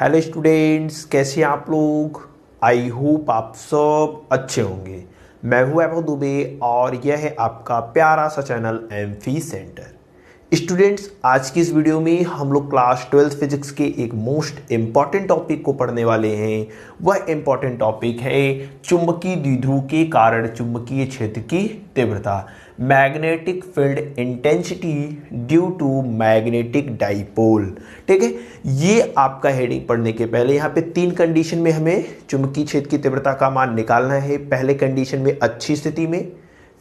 Hello students, कैसे हैं आप लोग। आई होप आप सब अच्छे होंगे। मैं हूं वैभव दुबे और यह है आपका प्यारा सा चैनल एमफी सेंटर। स्टूडेंट्स, आज की इस वीडियो में हम लोग क्लास 12 फिजिक्स के एक मोस्ट इम्पॉर्टेंट टॉपिक को पढ़ने वाले हैं। वह इम्पॉर्टेंट टॉपिक है चुंबकीय द्विध्रुव के कारण चुंबकीय क्षेत्र की तीव्रता, magnetic field intensity due to magnetic dipole. ठीक है, ये आपका हेडिंग पढ़ने के पहले यहाँ पे 3 कंडीशन में हमें चुंबकीय क्षेत्र की तीव्रता का मान निकालना है। पहले कंडीशन में अच्छी स्थिति में,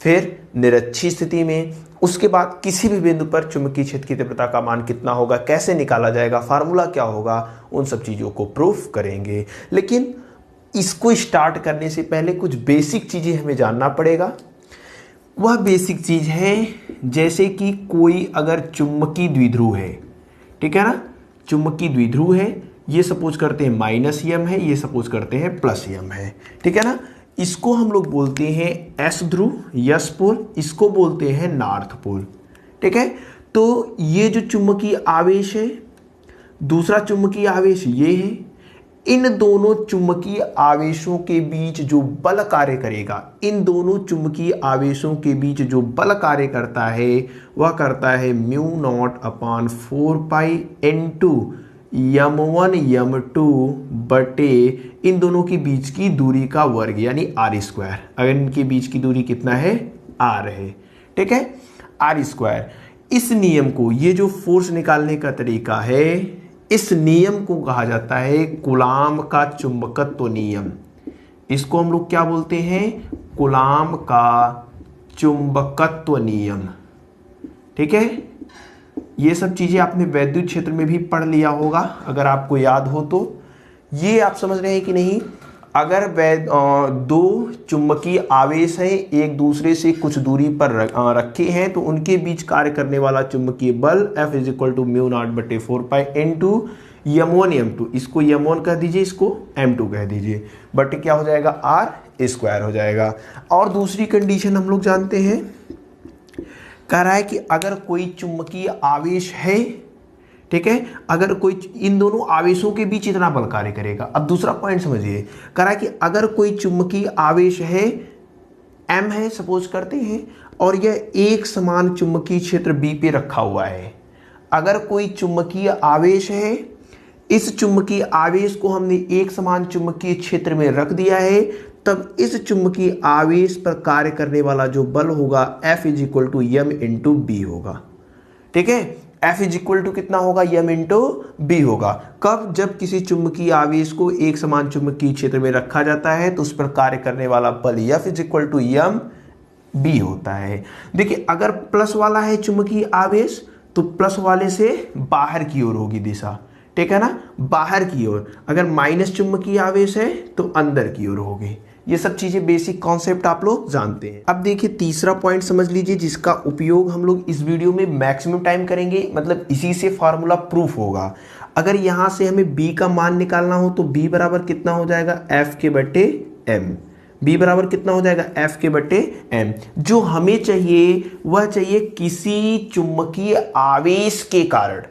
फिर निरक्षी स्थिति में, उसके बाद किसी भी बिंदु पर चुंबकीय क्षेत्र की तीव्रता का मान कितना होगा, कैसे निकाला जाएगा, फार्मूला क्या होगा, उन सब चीज़ों को प्रूफ करेंगे। लेकिन इसको स्टार्ट करने से पहले कुछ बेसिक चीज़ें हमें जानना पड़ेगा। वह बेसिक चीज़ है जैसे कि कोई अगर चुंबकीय द्विध्रुव है, ठीक है ना, चुंबकीय द्विध्रुव है, ये सपोज करते हैं माइनस एम है, ये सपोज करते हैं प्लस एम है, ठीक है ना। इसको हम लोग बोलते हैं एस ध्रुव, यस पोल, इसको बोलते हैं नॉर्थ पोल। ठीक है, तो ये जो चुंबकीय आवेश है, दूसरा चुंबकीय आवेश ये है। इन दोनों चुंबकीय आवेशों के बीच जो बल कार्य करेगा, इन दोनों चुंबकीय आवेशों के बीच जो बल कार्य करता है वह करता है म्यू नॉट अपॉन 4 पाई N2 M1 M2 बटे इन दोनों के बीच की दूरी का वर्ग यानी आर स्क्वायर। अगर इनके बीच की दूरी कितना है, आर है, ठीक है, आर स्क्वायर। इस नियम को, ये जो फोर्स निकालने का तरीका है, इस नियम को कहा जाता है कूलाम का चुंबकत्व नियम। इसको हम लोग क्या बोलते हैं, कूलाम का चुंबकत्व नियम। ठीक है, ये सब चीजें आपने वैद्युत क्षेत्र में भी पढ़ लिया होगा अगर आपको याद हो तो। ये आप समझ रहे हैं कि नहीं, अगर दो चुंबकीय आवेश हैं, एक दूसरे से कुछ दूरी पर रखे हैं, तो उनके बीच कार्य करने वाला चुंबकीय बल F is equal to mu naught बटे 4 पाई N2 M1 M2, इसको M1 कह दीजिए, इसको M2 कह दीजिए, बटे क्या हो जाएगा, आर स्क्वायर हो जाएगा। और दूसरी कंडीशन हम लोग जानते हैं, कह रहा है कि अगर कोई चुंबकीय आवेश है, ठीक है, अगर कोई इन दोनों आवेशों के बीच इतना बल कार्य करेगा। अब दूसरा पॉइंट समझिए, कह रहा है कि अगर कोई चुंबकीय आवेश है, M है सपोज करते हैं, और यह एक समान चुंबकीय क्षेत्र B पे रखा हुआ है। अगर कोई चुंबकीय आवेश है, इस चुंबकीय आवेश को हमने एक समान चुंबकीय क्षेत्र में रख दिया है, तब इस चुंबकीय आवेश पर कार्य करने वाला जो बल होगा F is equal to M into B होगा। ठीक है, F इज इक्वल टू कितना होगा, M इंटू बी होगा। कब, जब किसी चुंबकीय आवेश को एक समान चुंबकीय क्षेत्र में रखा जाता है तो उस पर कार्य करने वाला बल F is equal to M B होता है। देखिए, अगर प्लस वाला है चुंबकीय आवेश तो प्लस वाले से बाहर की ओर होगी दिशा, ठीक है ना, बाहर की ओर। अगर माइनस चुंबकीय आवेश है तो अंदर की ओर होगी। ये सब चीजें बेसिक कॉन्सेप्ट आप लोग जानते हैं। अब देखिए तीसरा पॉइंट समझ लीजिए, जिसका उपयोग हम लोग इस वीडियो में मैक्सिमम टाइम करेंगे, मतलब इसी से फार्मूला प्रूफ होगा। अगर यहां से हमें b का मान निकालना हो तो b बराबर कितना हो जाएगा, f के बटे m। b बराबर कितना हो जाएगा, f के बटे m। जो हमें चाहिए वह चाहिए किसी चुंबकीय आवेश के कारण,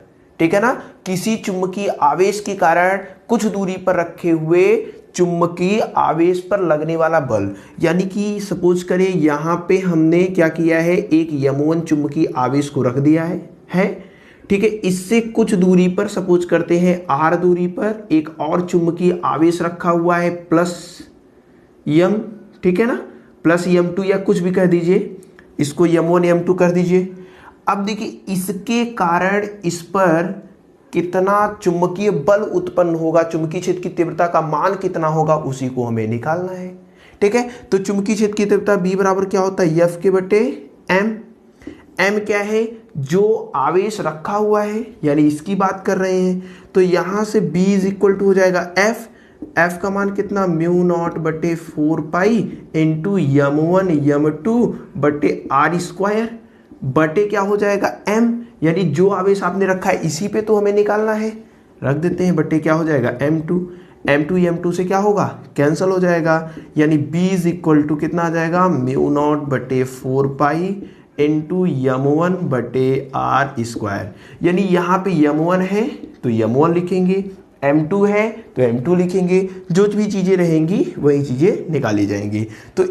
ठीक है ना, किसी चुंबकीय आवेश के कारण कुछ दूरी पर रखे हुए चुंबकीय आवेश पर लगने वाला बल। यानी कि सपोज करें यहां पे हमने क्या किया है, एक M1 चुंबकीय आवेश को रख दिया है, ठीक है। इससे कुछ दूरी पर सपोज करते हैं R दूरी पर एक और चुंबकीय आवेश रखा हुआ है प्लस M, ठीक है ना, प्लस M2 या कुछ भी कह दीजिए, इसको M1 M2 कर दीजिए। अब देखिए इसके कारण इस पर कितना चुंबकीय बल उत्पन्न होगा, चुंबकीय क्षेत्र की तीव्रता का मान कितना होगा, उसी को हमें निकालना है। ठीक है, तो चुंबकीय क्षेत्र की तीव्रता B बराबर क्या होता है, F के बटे M। M क्या है, जो आवेश रखा हुआ है, यानी इसकी बात कर रहे हैं, तो यहां से B इज इक्वल टू हो जाएगा F। F का मान कितना, म्यू नॉट बटे 4 पाई इंटू M1 M2 बटे आर स्क्वायर बटे क्या हो जाएगा M, यानी जो आवेश आपने रखा है इसी पे तो हमें निकालना है, रख देते हैं, बटे क्या हो जाएगा M2। M2 से क्या होगा, कैंसिल हो जाएगा, यानी B इज इक्वल टू कितना आ जाएगा, म्यू नॉट बटे 4 पाई इंटू M1 बटे आर स्क्वायर। यानी यहाँ पे M1 है तो M1 लिखेंगे, M2 है तो M2 लिखेंगे, जो भी चीज़ें रहेंगी वही चीज़ें निकाली जाएंगी। तो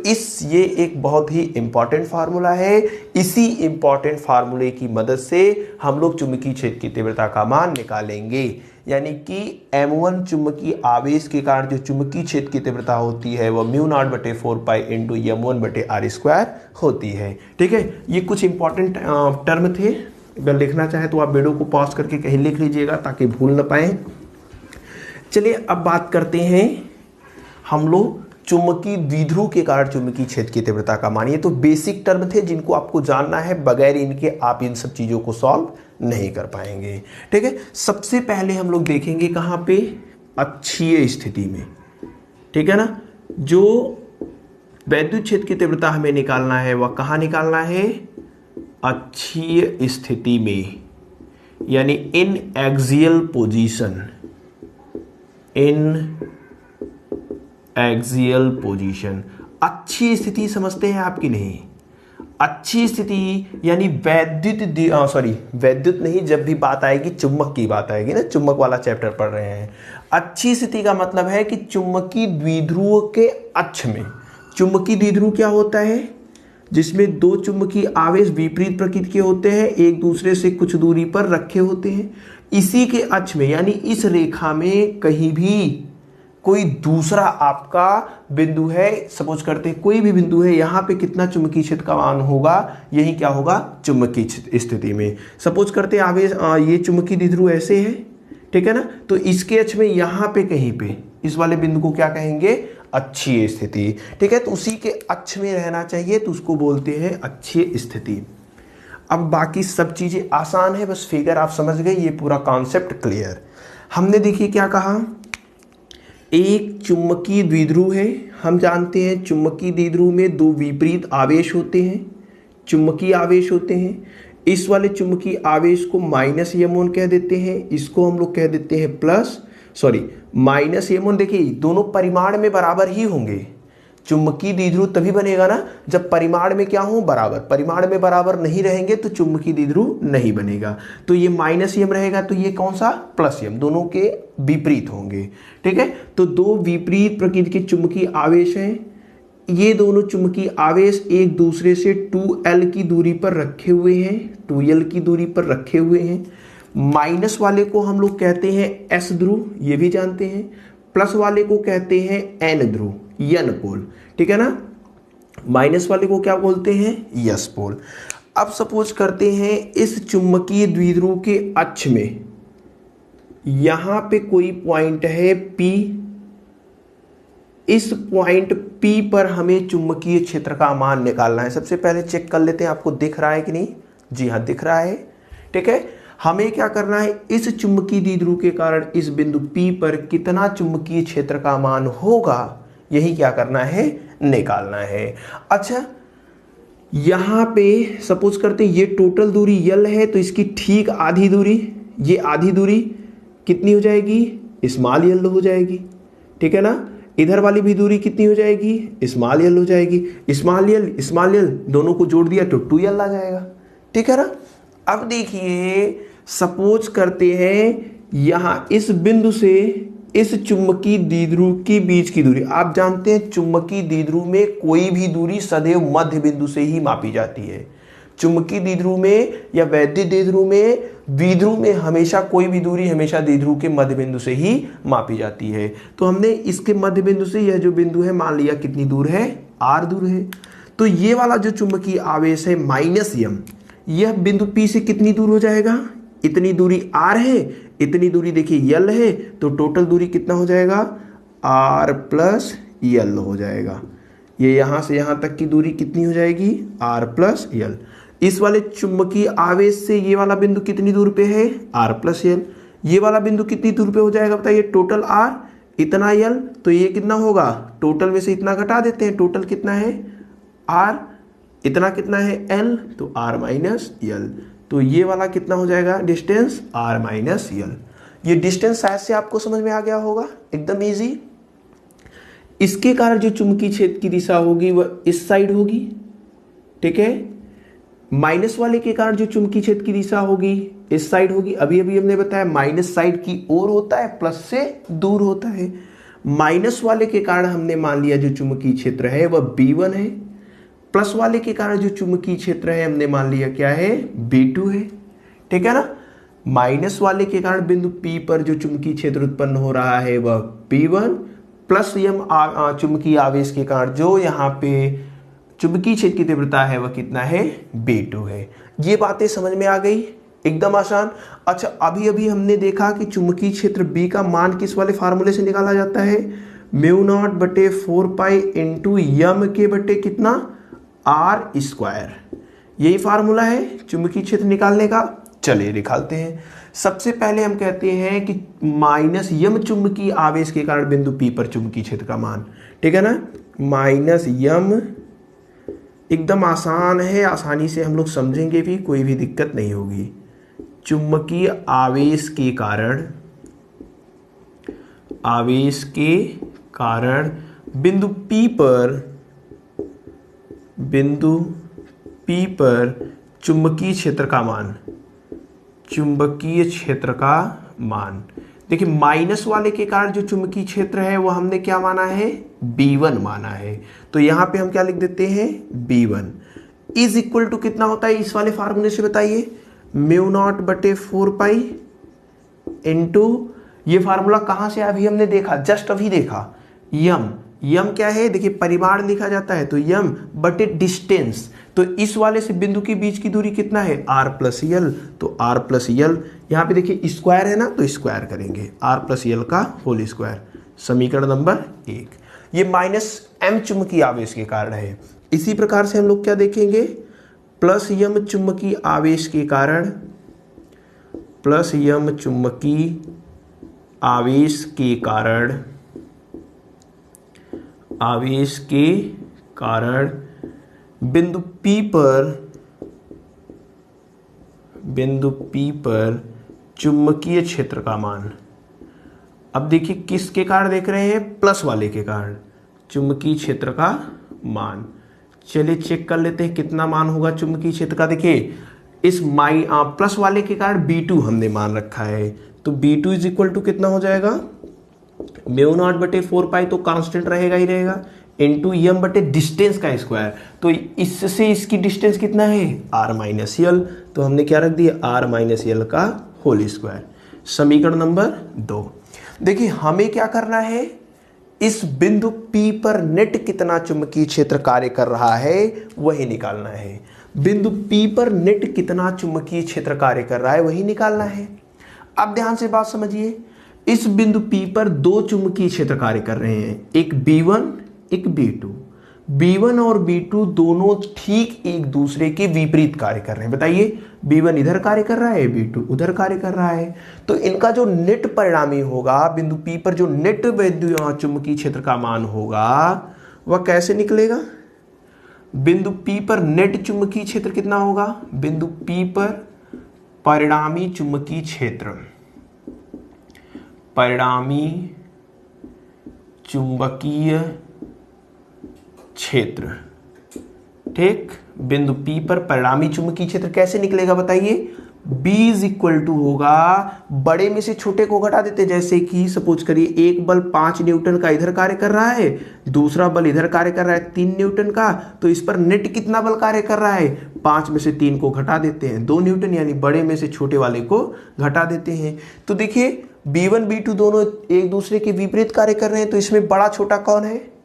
ये एक बहुत ही इंपॉर्टेंट फार्मूला है। इसी इंपॉर्टेंट फार्मूले की मदद से हम लोग चुंबकीय क्षेत्र की तीव्रता का मान निकालेंगे, यानी कि M1 चुंबकीय आवेश के कारण जो चुंबकीय क्षेत्र की तीव्रता होती है वह μ0/4π इंटू M1/r² होती है। ठीक है, ये कुछ इंपॉर्टेंट टर्म थे। अगर लिखना चाहे तो आप वीडियो को पॉज करके कहीं लिख लीजिएगा ताकि भूल ना पाए। चलिए अब बात करते हैं हम लोग चुंबकीय द्विध्रुव के कारण चुंबकीय क्षेत्र की तीव्रता का मान। ये तो बेसिक टर्म थे जिनको आपको जानना है, बगैर इनके आप इन सब चीज़ों को सॉल्व नहीं कर पाएंगे। ठीक है, सबसे पहले हम लोग देखेंगे कहाँ पे, अक्षीय स्थिति में। ठीक है ना, जो वैद्युत क्षेत्र की तीव्रता हमें निकालना है वह कहाँ निकालना है, अक्षीय स्थिति में, यानी इन एक्सियल पोजीशन, इन एक्सियल पोजीशन। अच्छी स्थिति समझते हैं आपकी नहीं, अच्छी स्थिति यानी वैद्युत नहीं, जब भी बात आएगी चुंबक की बात आएगी ना, चुंबक वाला चैप्टर पढ़ रहे हैं। अच्छी स्थिति का मतलब है कि चुंबकीय द्विध्रुव के अक्ष में, चुंबकीय द्विध्रुव क्या होता है, जिसमें दो चुंबकीय आवेश विपरीत प्रकृति के होते हैं, एक दूसरे से कुछ दूरी पर रखे होते हैं। इसी के अक्ष में यानी इस रेखा में कहीं भी कोई दूसरा आपका बिंदु है, सपोज करते हैं कोई भी बिंदु है, यहाँ पे कितना चुंबकीय क्षेत्र का मान होगा, यही क्या होगा, चुंबकीय स्थिति में। सपोज करते हैं आवेश ये चुंबकीय द्विध्रुव ऐसे है, ठीक है ना, तो इसके अक्ष में यहाँ पे कहीं पे इस वाले बिंदु को क्या कहेंगे, अक्षीय स्थिति। ठीक है, तो उसी के अक्ष में रहना चाहिए तो उसको बोलते हैं अक्षीय स्थिति। अब बाकी सब चीजें आसान है, बस फिगर आप समझ गए, ये पूरा कॉन्सेप्ट क्लियर। हमने देखिए क्या कहा, एक चुंबकीय द्विध्रुव है, हम जानते हैं चुंबकीय द्विध्रुव में दो विपरीत आवेश होते हैं, चुंबकीय आवेश होते हैं। इस वाले चुंबकीय आवेश को -M1 कह देते हैं, इसको हम लोग कह देते हैं -M1। देखिए दोनों परिमाण में बराबर ही होंगे। चुंबकीय द्विध्रुव तभी बनेगा ना जब परिमाण में क्या हो, बराबर। परिमाण में बराबर नहीं रहेंगे तो चुंबकीय द्विध्रुव नहीं बनेगा। तो ये -M रहेगा तो ये कौन सा, +M, दोनों के विपरीत होंगे। ठीक है, तो दो विपरीत प्रकृति के चुंबकीय आवेश हैं, ये दोनों चुंबकीय आवेश एक दूसरे से 2L की दूरी पर रखे हुए हैं, 2L की दूरी पर रखे हुए हैं। माइनस वाले को हम लोग कहते हैं S ध्रुव, ये भी जानते हैं, प्लस वाले को कहते हैं N ध्रुव, N पोल। ठीक है ना, माइनस वाले को क्या बोलते हैं, S पोल। अब सपोज करते हैं इस चुंबकीय द्विध्रुव के अक्ष में यहां पे कोई पॉइंट है P, इस पॉइंट P पर हमें चुंबकीय क्षेत्र का मान निकालना है। सबसे पहले चेक कर लेते हैं आपको दिख रहा है कि नहीं, जी हाँ दिख रहा है। ठीक है, हमें क्या करना है, इस चुंबकीय द्विध्रुव के कारण इस बिंदु P पर कितना चुंबकीय क्षेत्र का मान होगा, यही क्या करना है, निकालना है। अच्छा, यहां पे सपोज करते हैं ये टोटल दूरी L है, तो इसकी ठीक आधी दूरी, ये आधी दूरी कितनी हो जाएगी, स्मॉल L हो जाएगी। ठीक है ना, इधर वाली भी दूरी कितनी हो जाएगी, स्मॉल L हो जाएगी। स्मॉल L दोनों को जोड़ दिया तो 2L आ जाएगा। ठीक है ना, अब देखिए सपोज करते हैं यहां इस बिंदु से इस चुंबकीय द्विध्रुव के बीच की दूरी, आप जानते हैं चुंबकीय द्विध्रुव में कोई भी दूरी सदैव मध्य बिंदु से ही मापी जाती है। चुंबकीय द्विध्रुव में या वैद्युत द्विध्रुव में हमेशा कोई भी दूरी हमेशा द्विध्रुव के मध्य बिंदु से ही मापी जाती है। तो हमने इसके मध्य बिंदु से यह जो बिंदु है मान लिया कितनी दूर है, R दूर है। तो ये वाला जो चुंबकीय आवेश है -M, यह बिंदु P से कितनी दूर हो जाएगा, इतनी दूरी R है, इतनी दूरी देखिए L है, तो टोटल दूरी कितना हो जाएगा, R + L हो जाएगा। ये यहां से यहां तक की दूरी कितनी हो जाएगी, R + L। इस वाले चुंबकीय आवेश से ये वाला बिंदु कितनी दूर पे है, R + L। ये वाला बिंदु कितनी दूर पे हो जाएगा बताइए, टोटल R, इतना L, तो ये कितना होगा, टोटल में से इतना घटा देते हैं, टोटल कितना है R, इतना कितना है L, तो R - L। तो ये वाला कितना हो जाएगा डिस्टेंस, R - L। ये डिस्टेंस शायद से आपको समझ में आ गया होगा, एकदम इजी। इसके कारण जो चुंबकीय क्षेत्र की दिशा होगी वह इस साइड होगी। ठीक है, माइनस वाले के कारण जो चुंबकीय क्षेत्र की दिशा होगी इस साइड होगी। अभी अभी हमने बताया माइनस साइड की ओर होता है, प्लस से दूर होता है। माइनस वाले के कारण हमने मान लिया जो चुंबकीय क्षेत्र है वह B1 है। प्लस वाले के कारण जो चुंबकीय क्षेत्र है हमने मान लिया क्या है, B2 है। ठीक है ना। माइनस वाले के कारण बिंदु P पर जो चुंबकीय क्षेत्र उत्पन्न हो रहा है वह P1, प्लस यम चुंबकीय आवेश के कारण जो यहाँ पे चुंबकीय क्षेत्र की तीव्रता है वह कितना है, B2 है। ये बातें समझ में आ गई, एकदम आसान। अच्छा, अभी अभी हमने देखा कि चुंबकीय क्षेत्र B का मान किस वाले फार्मूले से निकाला जाता है, म्यू नॉट बटे 4 इंटू यम के बटे कितना, R²। यही फार्मूला है चुंबकीय क्षेत्र निकालने का। चलिए निकालते हैं। सबसे पहले हम कहते हैं कि माइनस यम चुंबकीय आवेश के कारण बिंदु P पर चुंबकीय क्षेत्र का मान। ठीक है ना। माइनस यम एकदम आसान है, आसानी से हम लोग समझेंगे भी, कोई भी दिक्कत नहीं होगी। चुंबकीय आवेश के कारण बिंदु P पर चुंबकीय क्षेत्र का मान। देखिए माइनस वाले के कारण जो चुंबकीय क्षेत्र है वो हमने क्या माना है, B1 माना है। तो यहां पे हम क्या लिख देते हैं, B1 इज इक्वल टू कितना होता है इस वाले फार्मूले से बताइए, म्यू नॉट बटे 4 इंटू, ये फार्मूला कहां से अभी हमने देखा, जस्ट अभी देखा, यम क्या है, देखिए परिमाण लिखा जाता है तो यम बटे डिस्टेंस। तो इस वाले से बिंदु के बीच की दूरी कितना है, R+L। तो R+L यहां पे देखिए स्क्वायर है ना, तो स्क्वायर करेंगे R+L का होल स्क्वायर। समीकरण नंबर 1। ये माइनस M चुंबकीय आवेश के कारण है। इसी प्रकार से हम लोग क्या देखेंगे, प्लस यम चुंबकीय आवेश के कारण, बिंदु P पर चुंबकीय क्षेत्र का मान। अब देखिए किसके कारण देख रहे हैं, प्लस वाले के कारण चुंबकीय क्षेत्र का मान। चलिए चेक कर लेते हैं कितना मान होगा चुंबकीय क्षेत्र का। देखिए इस प्लस वाले के कारण B2 हमने मान रखा है, तो B2 इज इक्वल टू कितना हो जाएगा, म्यू नॉट बटे 4 तो कांस्टेंट रहेगा ही रहेगा, इंटू यम बटे डिस्टेंस का स्क्वायर। तो इससे इसकी डिस्टेंस कितना है, R-L। तो हमने क्या रख दिया, R-L का होल स्क्वायर। समीकरण नंबर 2। देखिए हमें क्या करना है, इस बिंदु P पर नेट कितना चुंबकीय क्षेत्र कार्य कर रहा है वही निकालना है। बिंदु P पर नेट कितना चुंबकीय क्षेत्र कार्य कर रहा है वही निकालना है। अब ध्यान से बात समझिए, इस बिंदु P पर दो चुंबकीय क्षेत्र कार्य कर रहे हैं, एक B1 एक B2। B1 और B2 दोनों ठीक एक दूसरे के विपरीत कार्य कर रहे हैं। बताइए B1 इधर कार्य कर रहा है, B2 उधर कार्य कर रहा है। तो इनका जो नेट परिणामी होगा, बिंदु P पर जो नेट वैद्युत चुंबकीय क्षेत्र का मान होगा वह कैसे निकलेगा, बिंदु P पर नेट चुंबकीय क्षेत्र कितना होगा, बिंदु P पर परिणामी चुंबकीय क्षेत्र, ठीक। बिंदु P पर परिणामी चुंबकीय क्षेत्र कैसे निकलेगा बताइए, B इज इक्वल टू होगा, बड़े में से छोटे को घटा देते, जैसे कि सपोज करिए एक बल 5 न्यूटन का इधर कार्य कर रहा है, दूसरा बल इधर कार्य कर रहा है 3 न्यूटन का। तो इस पर नेट कितना बल कार्य कर रहा है, 5 में से 3 को घटा देते हैं, 2 न्यूटन, यानी बड़े में से छोटे वाले को घटा देते हैं। तो देखिए B1 B2 दोनों एक दूसरे के विपरीत कार्य कर रहे हैं, तो इसमें बड़ा छोटा कौन है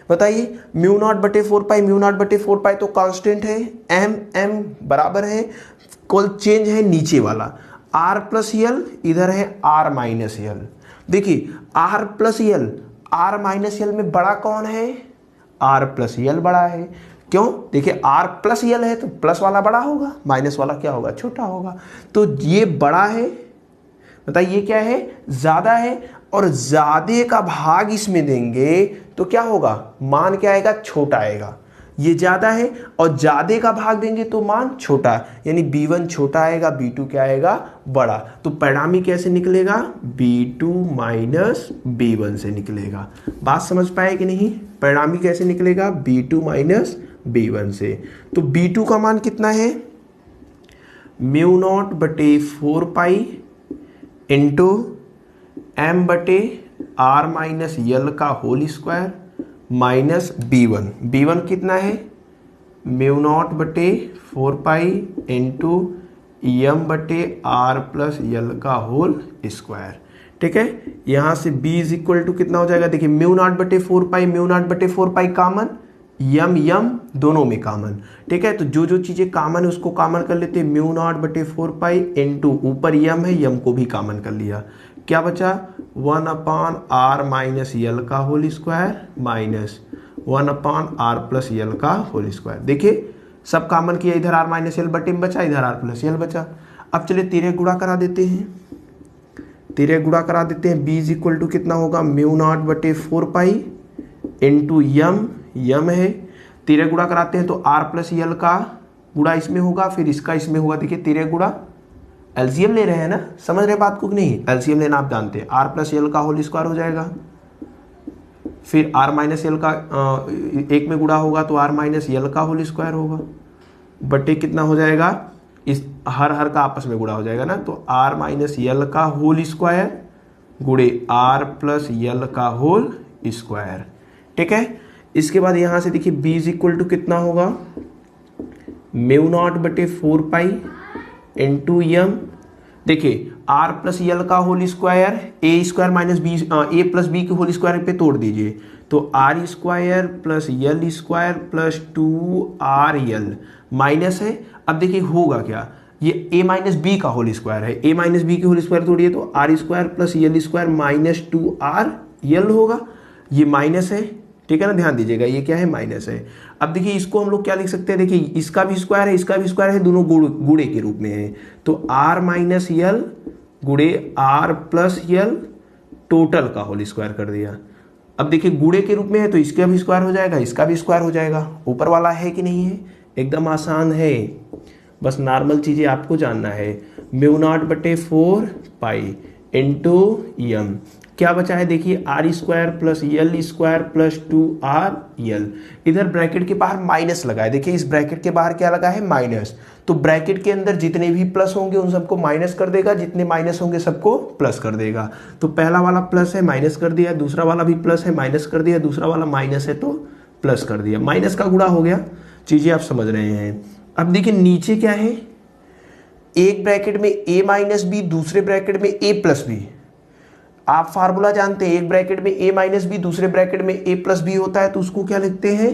बताइए, म्यू नॉट बटे 4 तो कांस्टेंट है, M बराबर है, कोई चेंज है नीचे वाला, R+L इधर है R-L। देखिए R+L में बड़ा कौन है, R+L बड़ा है। क्यों, देखिए R+L है तो प्लस वाला बड़ा होगा, माइनस वाला क्या होगा, छोटा होगा। तो ये बड़ा है, बताइए क्या है, ज्यादा है, और ज्यादा का भाग इसमें देंगे तो क्या होगा, मान क्या आएगा, छोटा आएगा। ये ज्यादा है और ज्यादा का भाग देंगे तो मान छोटा, यानी B1 छोटा आएगा, B2 क्या आएगा, बड़ा। तो परिणामी कैसे निकलेगा, B2 माइनस B1 से निकलेगा। बात समझ पाए कि नहीं, परिणामी कैसे निकलेगा, B2 माइनस B1 से। तो B2 का मान कितना है, म्यू नॉट बटे 4 पाई इंटू एम बटे आर माइनस यल का होल स्क्वायर माइनस B1 कितना है, म्यू नॉट बटे 4 पाई इंटू एम बटे आर प्लस यल का होल स्क्वायर। ठीक है, यहां से B इज इक्वल टू कितना हो जाएगा, देखिए म्यू नॉट बटे 4 पाई, म्यू नॉट बटे 4 पाई कॉमन, यम दोनों में कॉमन। ठीक है, तो जो जो चीजें कॉमन है उसको कॉमन कर लेते हैं, म्यू नॉट बटे 4 पाई इंटू ऊपर यम है, यम को भी कॉमन कर लिया, क्या बचा 1 अपान आर माइनस यल का whole square minus 1 upon R plus L का होल स्क्वायर। देखिए सब कॉमन किया, इधर आर माइनस यल बटे में बचा, इधर आर प्लस यल बचा। अब चलिए तिरक गुणा करा देते हैं, तिरक गुणा करा देते हैं। B इज इक्वल टू कितना होगा, म्यू नॉट बटे 4 पाई इंटू यम है, तिरक गुणा कराते हैं तो आर प्लस यल का गुणा इसमें होगा, फिर इसका इसमें होगा। देखिए तिरक गुणा एलसीएम ले रहे हैं ना, समझ रहे बात को कि नहीं, एलसीएम लेना आप जानते हैं, आर प्लस यल का होल स्क्वायर हो जाएगा, फिर आर माइनस यल का एक में गुणा होगा तो आर माइनस यल का होल स्क्वायर होगा, बटे कितना हो जाएगा, इस हर का आपस में गुणा हो जाएगा ना, तो आर माइनस यल का होल स्क्वायर गुणे आर प्लस यल का होल स्क्वायर। ठीक है, इसके बाद यहां से देखिए B इज इक्वल टू कितना होगा, म्यू नॉट बटे 4 पाई इंटू यम, देखिए आर प्लस यल का whole square A square minus B, A plus B के होल स्क्वायर पे तोड़ दीजिए, तो R square plus L square plus 2RL minus है। अब देखिए होगा क्या, ये a माइनस बी का होल स्क्वायर है, a माइनस बी के होल स्क्वायर तोड़िए तो R square plus L square minus 2RL होगा, ये माइनस है। ठीक है ना, ध्यान दीजिएगा ये क्या है, माइनस है। अब देखिए इसको हम लोग क्या लिख सकते हैं, देखिए इसका भी स्क्वायर है, इसका भी स्क्वायर है, दोनों गुणे के रूप में है, तो आर माइनस यल गुणे आर प्लस यल टोटल का होल स्क्वायर कर दिया। अब देखिए गुणे के रूप में है तो इसका भी स्क्वायर हो जाएगा, इसका भी स्क्वायर हो जाएगा, ऊपर वाला है कि नहीं है, एकदम आसान है, बस नॉर्मल चीजें आपको जानना है। म्यू नॉट बटे 4 पाई इंटू यम, क्या बचा है देखिए R square plus L square plus 2RL, इधर ब्रैकेट के बाहर माइनस लगा है, देखिए इस ब्रैकेट के बाहर क्या लगा है, माइनस, तो ब्रैकेट के अंदर जितने भी प्लस होंगे उन सबको माइनस कर देगा, जितने माइनस होंगे सबको प्लस कर देगा। तो पहला वाला प्लस है माइनस कर दिया, दूसरा वाला भी प्लस है माइनस कर दिया, दूसरा वाला माइनस है तो प्लस कर दिया, माइनस का गुणा हो गया, चीजें आप समझ रहे हैं। अब देखिए नीचे क्या है, एक ब्रैकेट में a माइनस बी, दूसरे ब्रैकेट में a प्लस बी, आप फार्मूला जानते हैं, एक ब्रैकेट में a माइनस बी, दूसरे ब्रैकेट में a प्लस बी होता है, तो उसको क्या लिखते हैं,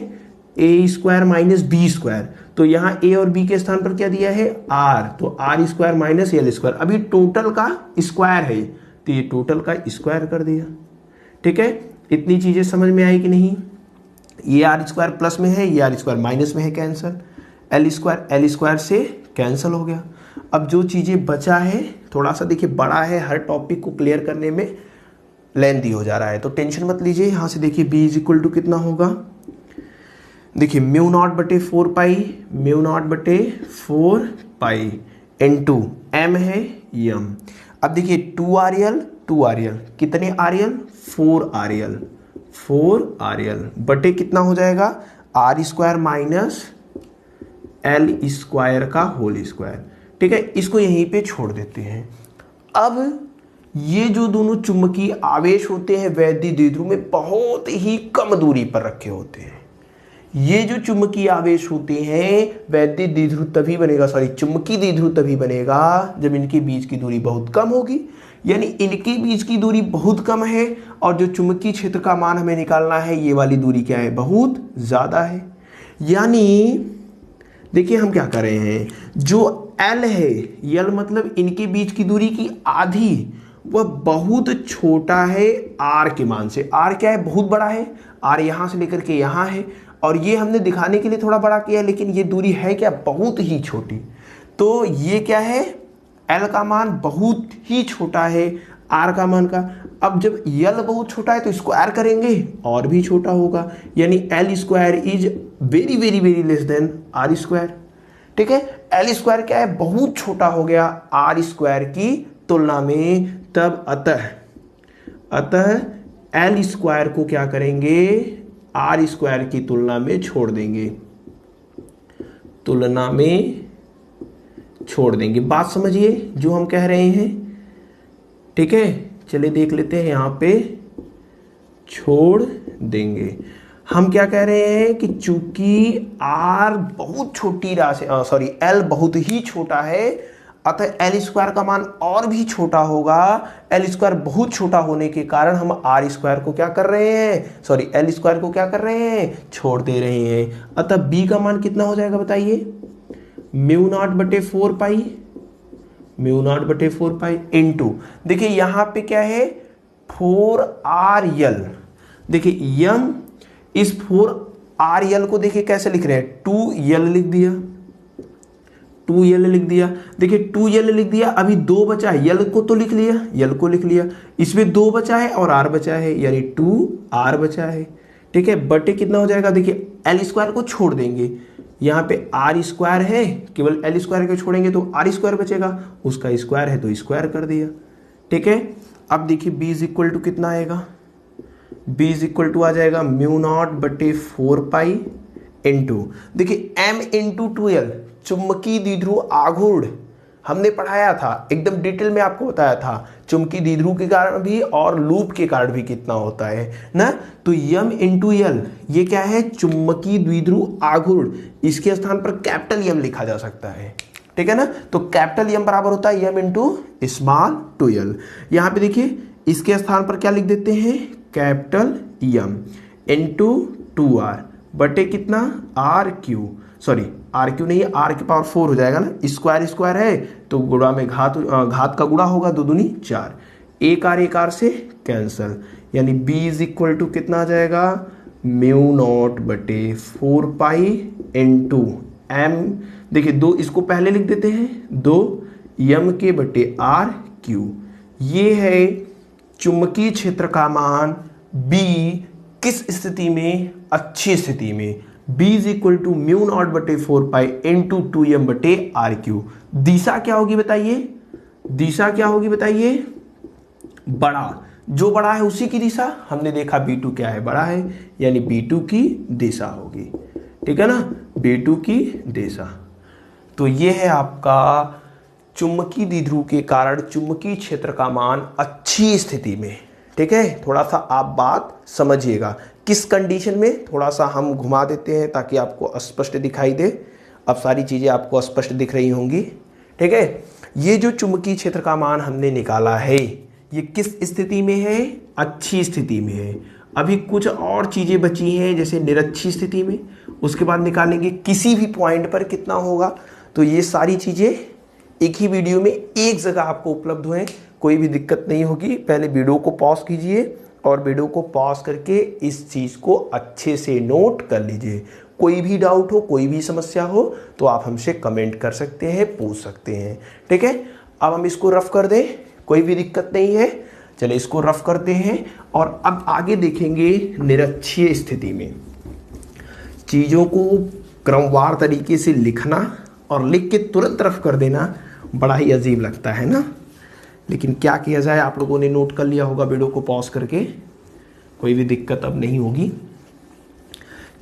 a square minus B square. तो यहाँ a और b के स्थान पर क्या दिया है, r, तो r स्क्वायर माइनस यल स्क्वायर, अभी टोटल का स्क्वायर है तो ये टोटल का स्क्वायर कर दिया। ठीक है, इतनी चीजें समझ में आई कि नहीं, ये आर स्क्वायर प्लस में है, ये आर स्क्वायर माइनस में है, कैंसल, एल स्क्वायर से कैंसिल हो गया। अब जो चीजें बचा है थोड़ा सा देखिए बड़ा है, हर टॉपिक को क्लियर करने में लेंथी हो जा रहा है, तो टेंशन मत लीजिए। यहां से देखिए B इज इक्वल टू कितना होगा, देखिए म्यू नॉट बटे 4 पाई, म्यू नॉट बटे 4 पाई इंटू एम है यम। अब देखिए 2RL कितने RL, 4RL बटे कितना हो जाएगा, R square minus L square का होल स्क्वायर। ठीक है, इसको यहीं पे छोड़ देते हैं। अब ये जो दोनों चुंबकीय आवेश होते हैं वैद्युत द्विध्रुव में बहुत ही कम दूरी पर रखे होते हैं। ये जो चुंबकीय आवेश होते हैं वैद्युत द्विध्रुव तभी बनेगा, चुंबकीय द्विध्रुव तभी बनेगा जब इनके बीच की दूरी बहुत कम होगी, यानी इनके बीच की दूरी बहुत कम है और जो चुंबकीय क्षेत्र का मान हमें निकालना है ये वाली दूरी क्या है, बहुत ज्यादा है। यानी देखिए हम क्या कर रहे हैं, जो L है, L मतलब इनके बीच की दूरी की आधी, वह बहुत छोटा है R के मान से। R क्या है, बहुत बड़ा है, R यहां से लेकर के यहां है, और ये हमने दिखाने के लिए थोड़ा बड़ा किया है, लेकिन ये दूरी है क्या, बहुत ही छोटी। तो ये क्या है, L का मान बहुत ही छोटा है R का मान का। अब जब L बहुत छोटा है तो इसको R करेंगे और भी छोटा होगा, यानी L square is very very very less than R square. ठीक है, L स्क्वायर क्या है, बहुत छोटा हो गया R स्क्वायर की तुलना में। तब अतः L स्क्वायर को क्या करेंगे, R स्क्वायर की तुलना में छोड़ देंगे। तुलना में छोड़ देंगे। बात समझिए जो हम कह रहे हैं, ठीक है। चलिए देख लेते हैं, यहां पे छोड़ देंगे। हम क्या कह रहे हैं कि चूंकि r बहुत छोटी राशि, सॉरी l बहुत ही छोटा है, अतः एल स्क्वायर का मान और भी छोटा होगा। एल स्क्वायर बहुत छोटा होने के कारण हम आर स्क्वायर को क्या कर रहे हैं, सॉरी एल स्क्वायर को क्या कर रहे हैं, छोड़ दे रहे हैं। अतः बी का मान कितना हो जाएगा बताइए, म्यू नॉट बटे 4 पाई, म्यू नॉट बटे 4 पाई इंटू, देखिए यहां पे क्या है 4RL। देखिए यम इस 4RL को देखिए कैसे लिख रहे हैं, 2L लिख दिया, 2L लिख दिया। देखिए 2L लिख दिया, अभी 2 बचा है, L को तो लिख लिया, L को लिख लिया, इसमें 2 बचा है और R बचा है, यानी 2R बचा है, ठीक है। बटे कितना हो जाएगा, देखिए एल स्क्वायर को छोड़ देंगे, यहाँ पे आर स्क्वायर है, केवल एल स्क्वायर को छोड़ेंगे तो आर स्क्वायर बचेगा, उसका स्क्वायर है तो स्क्वायर कर दिया, ठीक है। अब देखिए b इज इक्वल टू कितना आएगा, b इज इक्वल टू आ जाएगा म्यू नॉट बटे 4 पाई इंटू, देखिए m इंटू 2L चुंबकीय द्विध्रुव आघूर्ण हमने पढ़ाया था, एकदम डिटेल में आपको बताया था, चुंबकीय द्विध्रुव के कारण भी और लूप के कारण भी कितना होता है ना। तो m इंटू एल ये क्या है, चुंबकीय द्विध्रुव आघूर्ण, इसके स्थान पर कैपिटल M लिखा जा सकता है, ठीक है ना। तो कैपिटल M बराबर होता है m इंटू स्मॉल 2L। यहाँ पे देखिए इसके स्थान पर क्या लिख देते हैं, कैपिटल M इंटू 2R बटे कितना RQ, सॉरी RQ नहीं है, R की पावर 4 हो जाएगा ना, स्क्वायर स्क्वायर है तो गुणा में घात का गुणा होगा, 2 दूनी 4, एक R से कैंसल, यानी b इज इक्वल टू कितना आ जाएगा, म्यू नॉट बटे 4 पाई इंटू m, देखिए 2 इसको पहले लिख देते हैं, 2 m के बटे RQ। ये है चुंबकीय क्षेत्र का मान b किस स्थिति में, अच्छी स्थिति में। b is equal to mu naught बटे 4 पाई इंटू 2m बटे RQ। दिशा क्या होगी बताइए, दिशा क्या होगी बताइए, बड़ा, जो बड़ा है उसी की दिशा, हमने देखा B2 क्या है, बड़ा है, यानी B2 की दिशा होगी, ठीक है ना, B2 की दिशा। तो ये है आपका चुंबकीय द्विध्रुव के कारण चुंबकीय क्षेत्र का मान अच्छी स्थिति में, ठीक है। थोड़ा सा आप बात समझिएगा, किस कंडीशन में, थोड़ा सा हम घुमा देते हैं ताकि आपको स्पष्ट दिखाई दे। अब सारी चीजें आपको स्पष्ट दिख रही होंगी, ठीक है। ये जो चुंबकीय क्षेत्र का मान हमने निकाला है, ये किस स्थिति में है, अच्छी स्थिति में है। अभी कुछ और चीजें बची हैं, जैसे निरक्षी स्थिति में, उसके बाद निकालेंगे किसी भी पॉइंट पर कितना होगा। तो ये सारी चीजें एक ही वीडियो में एक जगह आपको उपलब्ध हैं, कोई भी दिक्कत नहीं होगी। पहले वीडियो को पॉज कीजिए और वीडियो को पॉज करके इस चीज को अच्छे से नोट कर लीजिए। कोई भी डाउट हो, कोई भी समस्या हो तो आप हमसे कमेंट कर सकते हैं, पूछ सकते हैं, ठीक है। अब हम इसको रफ कर दें, कोई भी दिक्कत नहीं है। चलिए इसको रफ करते हैं और अब आगे देखेंगे निरक्षीय स्थिति में। चीजों को क्रमवार तरीके से लिखना और लिख के तुरंत रफ कर देना बड़ा ही अजीब लगता है ना, लेकिन क्या किया जाए, आप लोगों ने नोट कर लिया होगा वीडियो को पॉज करके, कोई भी दिक्कत अब नहीं होगी।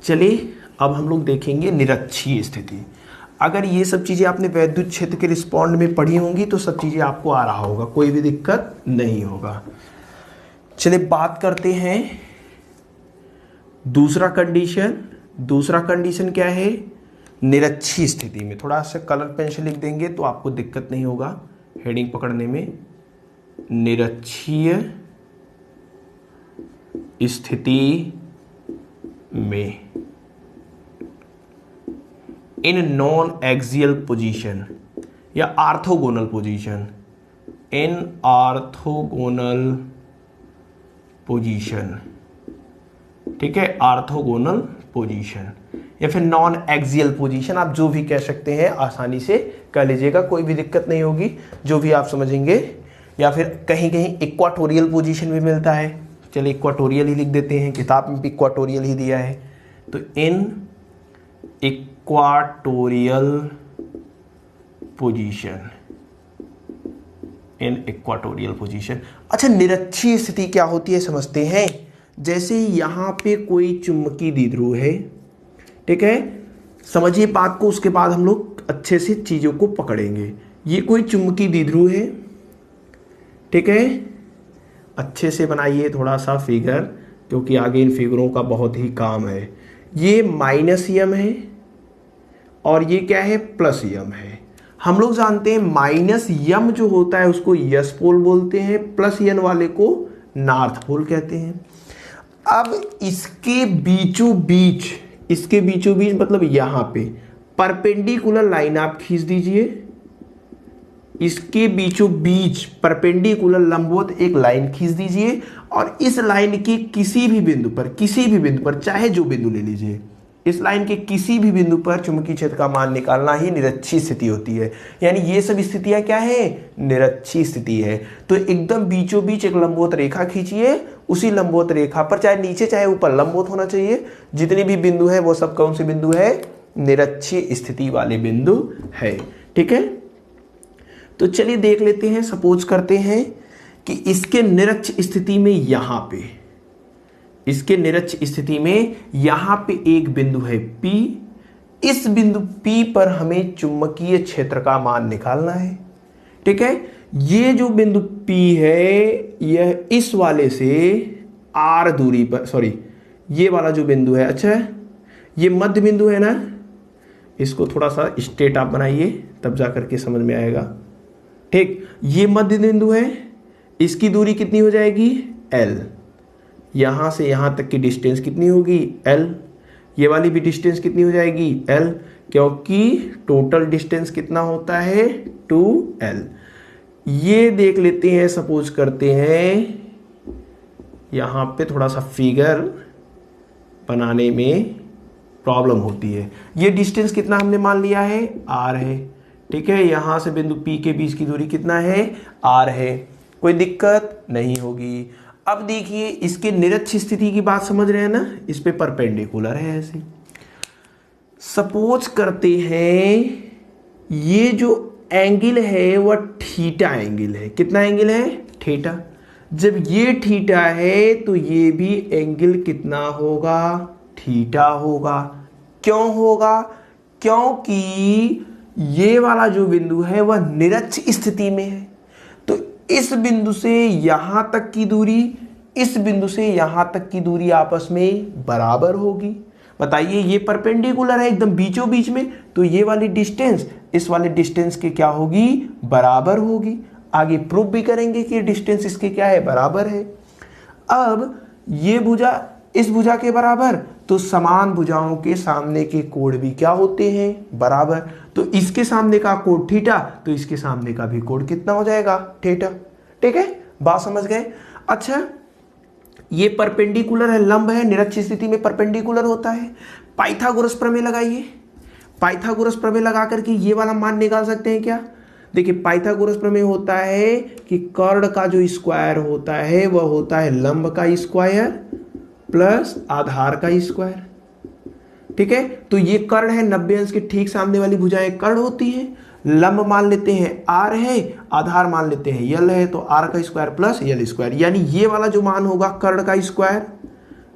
चलिए अब हम लोग देखेंगे निरक्षीय स्थिति। अगर ये सब चीज़ें आपने वैद्युत क्षेत्र के रिस्पॉन्ड में पढ़ी होंगी तो सब चीज़ें आपको आ रहा होगा, कोई भी दिक्कत नहीं होगा। चलिए बात करते हैं दूसरा कंडीशन। दूसरा कंडीशन क्या है, निरक्षीय स्थिति में। थोड़ा सा कलर पेन से लिख देंगे तो आपको दिक्कत नहीं होगा हेडिंग पकड़ने में। निरक्षीय स्थिति में इन नॉन एक्सियल पोजीशन या आर्थोगोनल पोजीशन, इन आर्थोगोनल पोजीशन, ठीक है, आर्थोगोनल पोजीशन या फिर नॉन एक्सियल पोजीशन, आप जो भी कह सकते हैं आसानी से कह लीजिएगा, कोई भी दिक्कत नहीं होगी, जो भी आप समझेंगे। या फिर कहीं कहीं इक्वाटोरियल पोजीशन भी मिलता है, चलिए इक्वाटोरियल ही लिख देते हैं, किताब में भी इक्वाटोरियल ही दिया है। तो इन इक्वाटोरियल पोजीशन, इन इक्वाटोरियल पोजीशन। अच्छा, निरक्षीय स्थिति क्या होती है समझते हैं। जैसे यहाँ पे कोई चुंबकीय द्विध्रुव है, ठीक है, समझिए बात को, उसके बाद हम लोग अच्छे से चीजों को पकड़ेंगे। ये कोई चुंबकीय द्विध्रुव है, ठीक है। अच्छे से बनाइए थोड़ा सा फिगर, क्योंकि आगे इन फिगरों का बहुत ही काम है। ये माइनस यम है और ये क्या है, प्लस यम है। हम लोग जानते हैं माइनस यम जो होता है उसको यस पोल बोलते हैं, प्लस यन वाले को नॉर्थ पोल कहते हैं। अब इसके बीचों बीच, इसके बीचों बीच मतलब यहां पे परपेंडिकुलर लाइन आप खींच दीजिए। इसके बीचों बीच परपेंडिकुलर लंबवत एक लाइन खींच दीजिए और इस लाइन के किसी भी बिंदु पर चाहे जो बिंदु ले लीजिए, इस लाइन के किसी भी बिंदु पर चुंबकीय क्षेत्र का मान निकालना ही निरक्षीय स्थिति होती है। यानी ये सब स्थितियां क्या है, निरक्षीय स्थिति है। तो एकदम बीचों बीच एक लंबवत रेखा खींचिए, उसी लंबवत रेखा पर चाहे नीचे चाहे ऊपर लंबवत होना चाहिए। जितने भी बिंदु है वो सब कौन से बिंदु है, निरक्षीय स्थिति वाले बिंदु है, ठीक है। तो चलिए देख लेते हैं, सपोज करते हैं कि इसके निरक्ष स्थिति में यहां पे, इसके निरक्ष स्थिति में यहां पे एक बिंदु है P। इस बिंदु P पर हमें चुंबकीय क्षेत्र का मान निकालना है, ठीक है। ये जो बिंदु P है यह इस वाले से R दूरी पर, सॉरी ये वाला जो बिंदु है, अच्छा ये मध्य बिंदु है ना, इसको थोड़ा सा स्ट्रेट आप बनाइए तब जाकर के समझ में आएगा, ठीक। ये मध्य बिंदु है, इसकी दूरी कितनी हो जाएगी, L। यहां से यहां तक की डिस्टेंस कितनी होगी, L। ये वाली भी डिस्टेंस कितनी हो जाएगी, L, क्योंकि टोटल डिस्टेंस कितना होता है, 2L। ये देख लेते हैं, सपोज करते हैं यहां पे थोड़ा सा फिगर बनाने में प्रॉब्लम होती है। ये डिस्टेंस कितना हमने मान लिया है, R है, ठीक है। यहां से बिंदु P के बीच की दूरी कितना है, R है, कोई दिक्कत नहीं होगी। अब देखिए इसके निरक्ष स्थिति की बात समझ रहे हैं ना, इस पे परपेंडिकुलर है ऐसे। सपोज करते हैं ये जो एंगल है वह थीटा एंगल है। कितना एंगल है, थीटा। जब ये थीटा है तो ये भी एंगल कितना होगा, थीटा होगा। क्यों होगा, क्योंकि ये वाला जो बिंदु है वह निरक्ष स्थिति में है। तो इस बिंदु से यहां तक की दूरी, इस बिंदु से यहां तक की दूरी आपस में बराबर होगी। बताइए ये परपेंडिकुलर है एकदम बीचों बीच में, तो ये वाली डिस्टेंस इस वाले डिस्टेंस के क्या होगी, बराबर होगी। आगे प्रूफ भी करेंगे कि डिस्टेंस इसके क्या है, बराबर है। अब ये भुजा इस भुजा के बराबर, तो समान भुजाओं के सामने के कोण भी क्या होते हैं, बराबर। तो इसके सामने का कोण थीटा, तो इसके सामने का भी कोण कितना हो जाएगा, थीटा, ठीक है। बात समझ गए। अच्छा ये परपेंडिकुलर है, लंब है, निरक्ष स्थिति में परपेंडिकुलर होता है। पाइथागोरस प्रमेय लगाइए। पाइथागोरस प्रमेय लगा करके ये वाला मान निकाल सकते हैं क्या। देखिए पाइथागोरस प्रमेय होता है कि कर्ण का जो स्क्वायर होता है वह होता है लंब का स्क्वायर प्लस आधार का स्क्वायर, ठीक है। तो ये कर्ण है, 90 अंश के ठीक सामने वाली भुजाएं कर्ण होती हैं। लंब मान लेते हैं R है, आधार मान लेते हैं L है, तो R का स्क्वायर प्लस L स्क्वायर, यानी ये वाला जो मान होगा कर्ण का स्क्वायर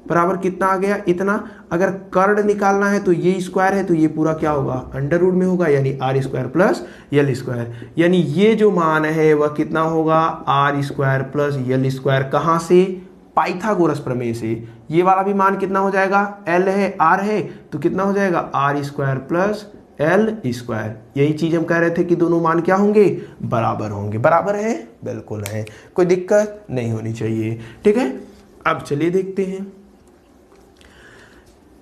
बराबर कितना आ गया, इतना। अगर कर्ण निकालना है तो ये स्क्वायर है, तो ये पूरा क्या होगा, अंडर रूट में होगा, यानी R square plus L square. यानी ये जो मान है वह कितना होगा, R square plus L square. कहाँ से, पाइथागोरस प्रमेय से। ये वाला भी मान कितना हो जाएगा, L है R है, तो कितना हो जाएगा, R square plus L square. यही चीज हम कह रहे थे कि दोनों मान क्या होंगे, बराबर होंगे। बराबर है, बिल्कुल है, कोई दिक्कत नहीं होनी चाहिए, ठीक है। अब चलिए देखते हैं,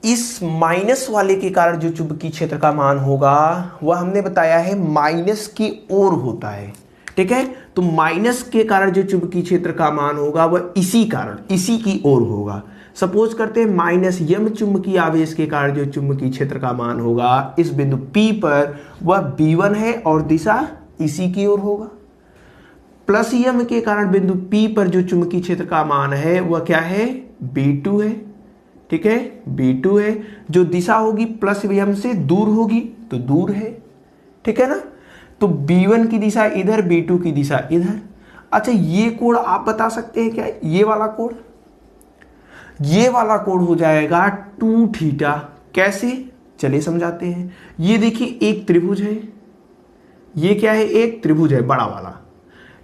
इस माइनस वाले के कारण जो चुंबकीय क्षेत्र का मान होगा वह हमने बताया है माइनस की ओर होता है, ठीक है। तो माइनस के कारण जो चुंबकीय क्षेत्र का मान होगा वह इसी कारण, इसी की ओर होगा। सपोज करते हैं माइनस यम चुंबकीय आवेश के कारण जो चुंबकीय क्षेत्र का मान होगा इस बिंदु P पर वह B1 है और दिशा इसी की ओर होगा। प्लस यम के कारण बिंदु P पर जो चुंबकीय क्षेत्र का मान है वह क्या है, B2 है, ठीक है, B2 है। जो दिशा होगी प्लस यम से दूर होगी तो दूर है, ठीक है ना। तो B1 की दिशा इधर, B2 की दिशा इधर। अच्छा ये कोण आप बता सकते हैं क्या, ये वाला कोण, ये वाला कोण हो जाएगा 2 थीटा। कैसे, चलिए समझाते हैं। ये देखिए एक त्रिभुज है, ये क्या है, एक त्रिभुज है बड़ा वाला।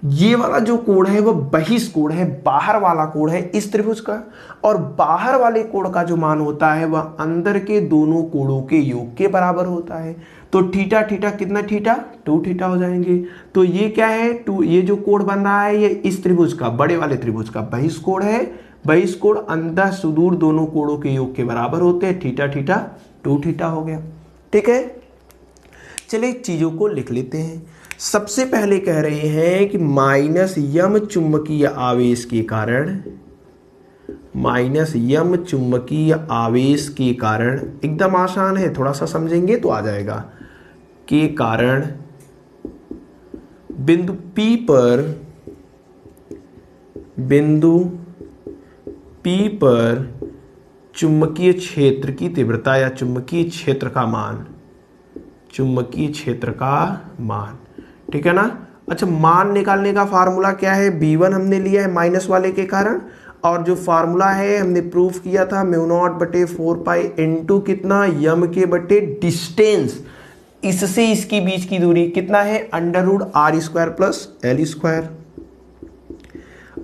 ये वाला जो कोण है वो बहिष कोण है, बाहर वाला कोण है इस त्रिभुज का, और बाहर वाले कोण का जो मान होता है वह अंदर के दोनों कोणों के योग के बराबर होता है। तो थीटा थीटा कितना, थीटा 2 थीटा हो जाएंगे। तो ये क्या है, 2, ये जो कोण बन रहा है ये इस त्रिभुज का, बड़े वाले त्रिभुज का बहिष कोण है। बहिष कोण अंतः सुदूर दोनों कोणों के योग के बराबर होते हैं। थीटा थीटा 2 थीटा हो गया। ठीक है, चलिए चीजों को लिख लेते हैं। सबसे पहले कह रहे हैं कि माइनस यम चुंबकीय आवेश के कारण, माइनस यम चुंबकीय आवेश के कारण, एकदम आसान है, थोड़ा सा समझेंगे तो आ जाएगा, के कारण बिंदु P पर चुंबकीय क्षेत्र की तीव्रता या चुंबकीय क्षेत्र का मान, चुंबकीय क्षेत्र का मान, ठीक है ना। अच्छा, मान निकालने का फार्मूला क्या है, V1 हमने लिया है माइनस वाले के कारण, और जो फार्मूला है हमने प्रूफ किया था म्यू नॉट बटे 4 पाई इंटू कितना, यम के बटे डिस्टेंस, इससे इसकी बीच की दूरी कितना है, under root R square plus L square.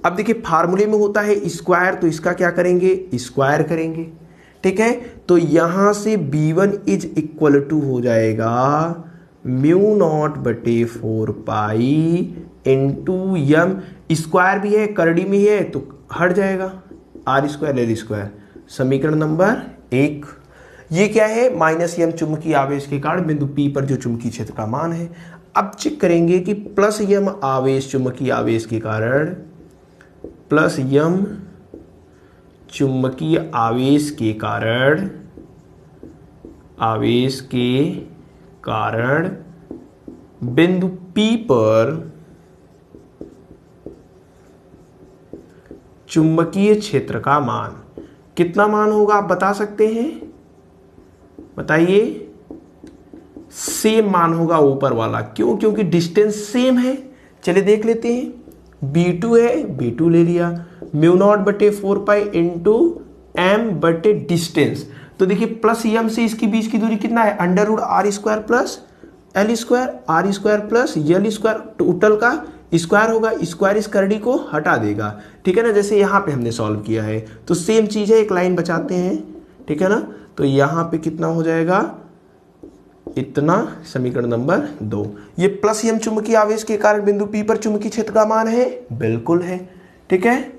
अब देखिए फार्मूले में होता है स्क्वायर, तो इसका क्या करेंगे, स्क्वायर करेंगे। ठीक है, तो यहां से B1 इज इक्वल टू हो जाएगा म्यू नॉट बटे 4 पाई इंटू यम, स्क्वायर भी है करड़ी में है तो हट जाएगा, आर स्क्वायर एल स्क्वायर। समीकरण नंबर 1। ये क्या है, माइनस यम चुंबकीय आवेश के कारण बिंदु P पर जो चुंबकीय क्षेत्र का मान है। अब चेक करेंगे कि प्लस यम आवेश चुंबकीय आवेश के कारण, प्लस यम चुंबकीय आवेश के कारण, आवेश के कारण बिंदु P पर चुंबकीय क्षेत्र का मान कितना मान होगा, आप बता सकते हैं, बताइए। सेम मान होगा ऊपर वाला, क्यों, क्योंकि डिस्टेंस सेम है। चलिए देख लेते हैं, B2 है, B2 ले लिया, म्यू नॉट बटे 4 पाई इंटू एम बटे डिस्टेंस। तो देखिए प्लस एम से इसकी बीच की दूरी कितना है, under root R square plus L square, R square plus L square, total का स्क्वायर होगा, स्क्वायर इस करड़ी को हटा देगा। ठीक है ना, जैसे यहाँ पे हमने सॉल्व किया है, तो सेम चीज है, एक लाइन बचाते हैं। ठीक है ना, तो यहाँ पे कितना हो जाएगा, इतना, समीकरण नंबर 2। ये प्लस एम चुंबकीय आवेश के कारण बिंदु P पर चुंबकीय क्षेत्र का मान है, बिल्कुल है। ठीक है,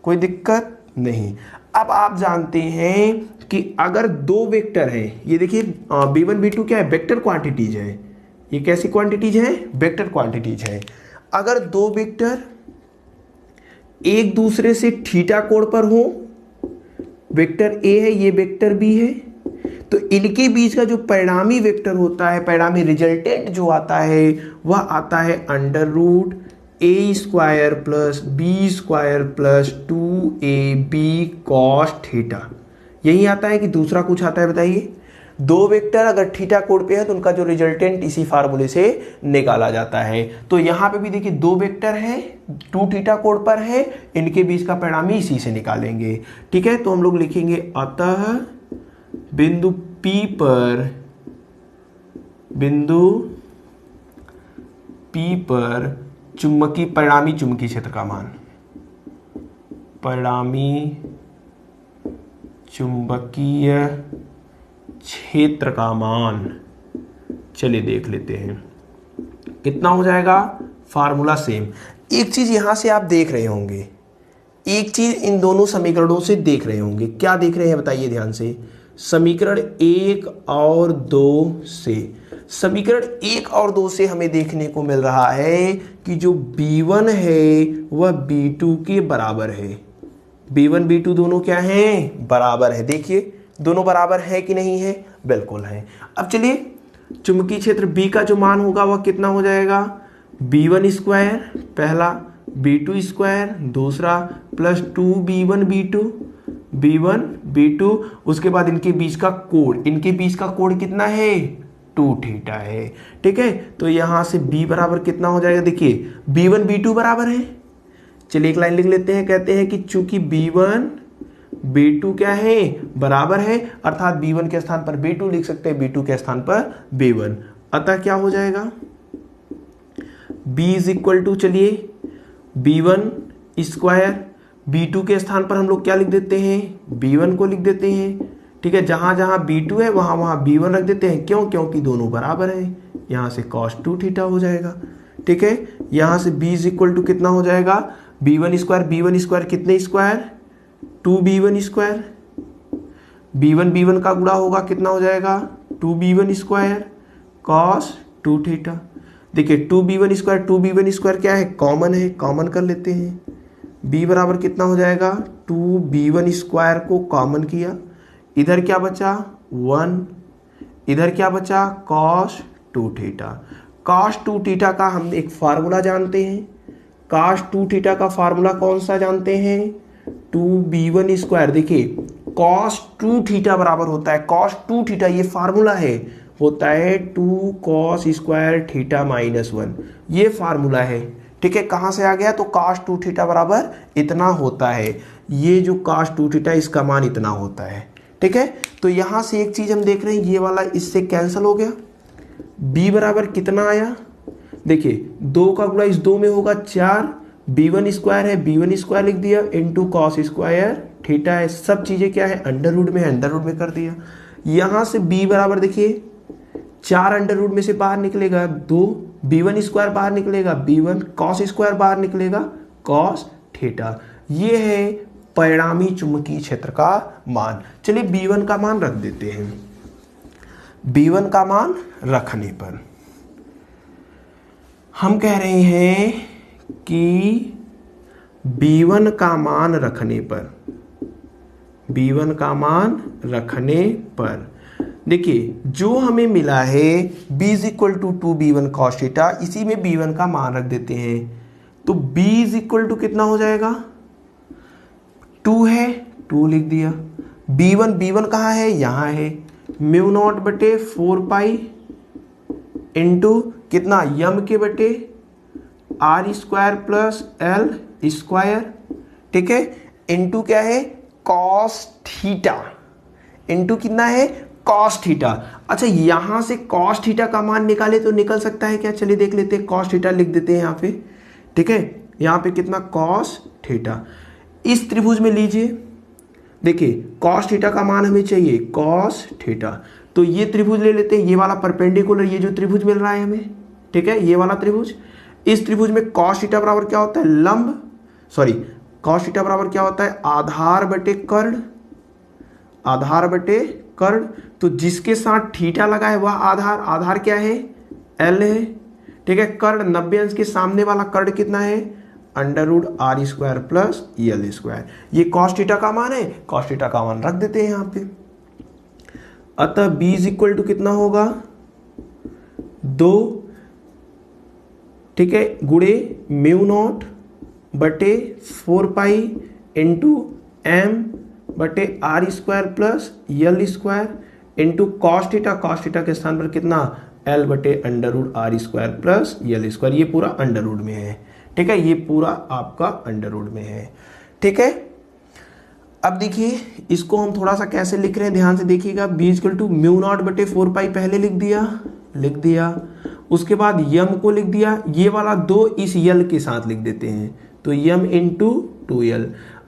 कोई दिक्कत नहीं। अब आप जानते हैं कि अगर दो वेक्टर हैं, ये देखिए B1 B2 क्या है, वेक्टर क्वांटिटीज है। ये कैसी क्वांटिटीज है, वेक्टर क्वांटिटीज है। अगर दो वेक्टर एक दूसरे से थीटा कोण पर हो, वेक्टर A है, ये वेक्टर B है, तो इनके बीच का जो परिणामी वेक्टर होता है, परिणामी रिजल्टेंट जो आता है, वह आता है under root a square plus b square plus 2ab cos theta. यही आता है कि दूसरा कुछ आता है, बताइए। दो वेक्टर अगर थीटा कोण पे है तो उनका जो रिजल्टेंट इसी फार्मूले से निकाला जाता है। तो यहां पे भी देखिए दो वेक्टर है, 2 थीटा कोण पर है, इनके बीच का परिणामी इसी से निकालेंगे। ठीक है, तो हम लोग लिखेंगे अतः बिंदु P पर चुंबकीय, परिणामी चुंबकीय क्षेत्र का मान, परिणामी चुंबकीय क्षेत्र का मान, चलिए देख लेते हैं कितना हो जाएगा। Formula same. एक चीज यहां से आप देख रहे होंगे, एक चीज इन दोनों समीकरणों से देख रहे होंगे, क्या देख रहे हैं बताइए ध्यान से। समीकरण 1 और 2 से, समीकरण 1 और 2 से हमें देखने को मिल रहा है कि जो B1 है वह B2 के बराबर है। B1 B2 दोनों क्या हैं, बराबर है। देखिए दोनों बराबर है कि नहीं है, बिल्कुल है। अब चलिए चुंबकीय क्षेत्र B का जो मान होगा वह कितना हो जाएगा, B1 स्क्वायर पहला, B2 स्क्वायर दूसरा, प्लस 2B1 B2, उसके बाद इनके बीच का कोण, इनके बीच का कोण कितना है, 2 थीटा है। ठीक है, तो यहां से B बराबर कितना हो जाएगा, देखिए B1 B2 बराबर है। चलिए एक लाइन लिख लेते हैं, कहते हैं कि चूंकि B1 B2 क्या है, बराबर है, अर्थात B1 के स्थान पर B2 लिख सकते हैं, B2 के स्थान पर B1। अतः क्या हो जाएगा, B इज इक्वल टू, चलिए B1 स्क्वायर, B2 के स्थान पर हम लोग क्या लिख देते हैं, B1 को लिख देते हैं। ठीक है, जहां जहां B2 है वहां वहां B1 रख देते हैं। क्यों, क्योंकि दोनों बराबर है। यहां से cos 2 थीटा हो जाएगा। ठीक है, यहां से B इज इक्वल टू कितना हो जाएगा, B1 स्क्वायर कितने स्क्वायर, 2B1 स्क्वायर, B1 का गुणा होगा कितना हो जाएगा, 2B1 स्क्वायर cos 2 थीटा। देखिए 2B1 स्क्वायर क्या है, कॉमन है, कॉमन कर लेते हैं। B बराबर कितना हो जाएगा, 2B1 स्क्वायर को कॉमन किया, इधर क्या बचा 1, इधर क्या बचा cos 2 थीटा। cos 2 थीटा का हम एक फार्मूला जानते हैं। cos 2 थीटा का फार्मूला कौन सा जानते हैं, 2B1 स्क्वायर। देखिए cos 2 थीटा बराबर होता है, cos 2 थीटा ये फार्मूला है, होता है 2 cos स्क्वायर थीटा माइनस 1, ये फार्मूला है। ठीक है, कहां से आ गया, तो cos 2 थीटा बराबर इतना होता है। ये जो cos 2 थीटा इसका मान इतना होता है। ठीक है, तो यहां से एक चीज हम देख रहे हैं, ये वाला इससे कैंसिल हो गया। B बराबर कितना आया, देखिए 2 का गुणा इस 2 में होगा 4, B1 स्क्वायर है, B1 स्क्वायर लिख दिया, इंटू cos स्क्वायर थीटा है, सब चीजें क्या है अंडर रूट में है, अंडर रूट में कर दिया। यहां से B बराबर देखिए 4 अंडर रूट में से बाहर निकलेगा 2, B1 स्क्वायर बाहर निकलेगा B1, cos स्क्वायर बाहर निकलेगा cos थीटा। ये है परिणामी चुंबकीय क्षेत्र का मान। चलिए B1 का मान रख देते हैं। B1 का मान रखने पर हम कह रहे हैं कि B1 का मान रखने पर, B1 का मान रखने पर देखिए जो हमें मिला है B is equal to 2B1 cos theta, इसी में B1 का मान रख देते हैं। तो B इज इक्वल टू कितना हो जाएगा, 2 है, 2 लिख दिया। B1 कहाँ है, यहाँ है, म्यू नॉट बटे 4 पाई इंटू कितना, यम के बटे R square plus L square. ठीक है, इंटू क्या है, कॉस थीटा, इंटू कितना है, कॉस थीटा। अच्छा, यहां से कॉस थीटा का मान निकाले तो निकल सकता है क्या, चलिए देख लेते हैं। कॉस थीटा लिख देते हैं यहाँ पे। ठीक है, यहाँ पे कितना कॉस थीटा, इस त्रिभुज में लीजिए। देखिए कॉस थीटा का मान हमें चाहिए कॉस थीटा, तो ये त्रिभुज ले लेते हैं, ये वाला परपेंडिकुलर, ये जो त्रिभुज मिल रहा है हमें, ठीक है, ये वाला त्रिभुज। इस त्रिभुज में कॉस थीटा बराबर क्या होता है, लंब, सॉरी कॉस थीटा बराबर क्या होता है, आधार बटे कर्ण, आधार बटे कर्ण। तो जिसके साथ थीटा लगा है वह आधार, आधार क्या है, एल है। ठीक है, कर्ण 90 अंश के सामने वाला कर्ण कितना है, under root R square plus L square. ये कॉस थीटा का मान है, कॉस थीटा का मान रख देते हैं यहां पे। अतः b इज इक्वल टू कितना होगा, 2, ठीक है, गुणे म्यू नॉट बटे 4 पाई इंटू एम बटे R square plus L square into cos theta, cos theta के स्थान पर कितना, एल बटे under root R square plus L square. ये पूरा अंडर रूट में है। ठीक है, ये पूरा आपका अंडर रूट में है। ठीक है, अब देखिए इसको हम थोड़ा सा कैसे लिख रहे हैं, ध्यान से देखिएगा। b equal to mu naught बटे 4 पाई पहले लिख दिया, उसके बाद यम को लिख दिया, ये वाला 2 इस यल के साथ लिख देते हैं, तो m into 2l,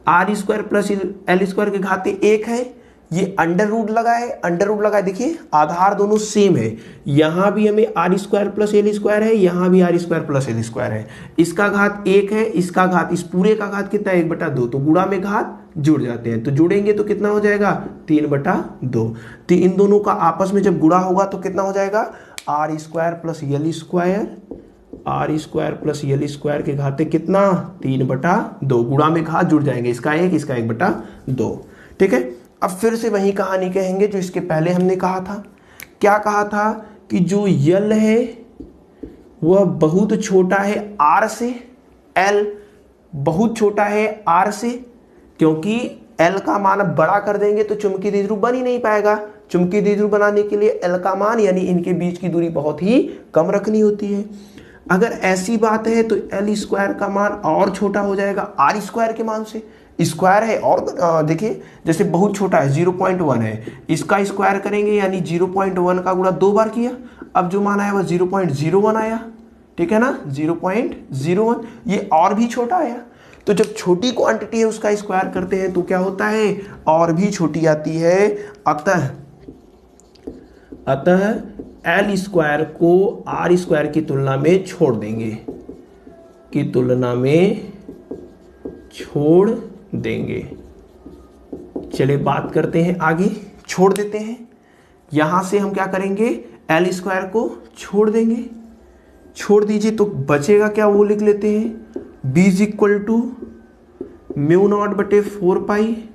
r square plus L square के घाते 1 है, ये अंडर रूट लगा है, अंडर रूट लगा है। देखिए आधार दोनों सेम है, यहां भी हमें R square plus L square है, यहां भी R square plus L square है। इसका घात 1 है, इसका घात, इस पूरे का घात कितना है, 1/2, तो गुणा में घात जुड़ जाते हैं, तो जुड़ेंगे तो कितना हो जाएगा, 3/2। तो इन दोनों का आपस में जब गुणा होगा तो कितना हो जाएगा, R square plus L square, R square plus L square के घाते कितना, 3/2, गुणा में घात जुड़ जाएंगे, इसका 1, इसका 1/2। ठीक है, अब फिर से वही कहानी कहेंगे जो इसके पहले हमने कहा था। क्या कहा था कि जो यल है वह बहुत छोटा है आर से, एल बहुत छोटा है आर से, क्योंकि एल का मान बड़ा कर देंगे तो चुंबकीय द्विध्रुव बन ही नहीं पाएगा। चुंबकीय द्विध्रुव बनाने के लिए एल का मान यानी इनके बीच की दूरी बहुत ही कम रखनी होती है। अगर ऐसी बात है तो एल स्क्वायर का मान और छोटा हो जाएगा आर स्क्वायर के मान से, स्क्वायर है और देखिए जैसे बहुत छोटा है 0.1 है, इसका स्क्वायर करेंगे यानी 0.1 का गुणा 2 बार किया, अब जो मान आया वो 0.01 आया, ठीक है ना, 0.01। ये और भी छोटा आया, तो जब छोटी क्वांटिटी है उसका स्क्वायर करते हैं तो क्या होता है, और भी छोटी आती है। अतः एल स्क्वायर को आर स्क्वायर की तुलना में छोड़ देंगे, चलिए बात करते हैं आगे, छोड़ देते हैं। यहां से हम क्या करेंगे, एल स्क्वायर को छोड़ देंगे, छोड़ दीजिए तो बचेगा क्या, वो लिख लेते हैं, B is equal to mu naught बटे 4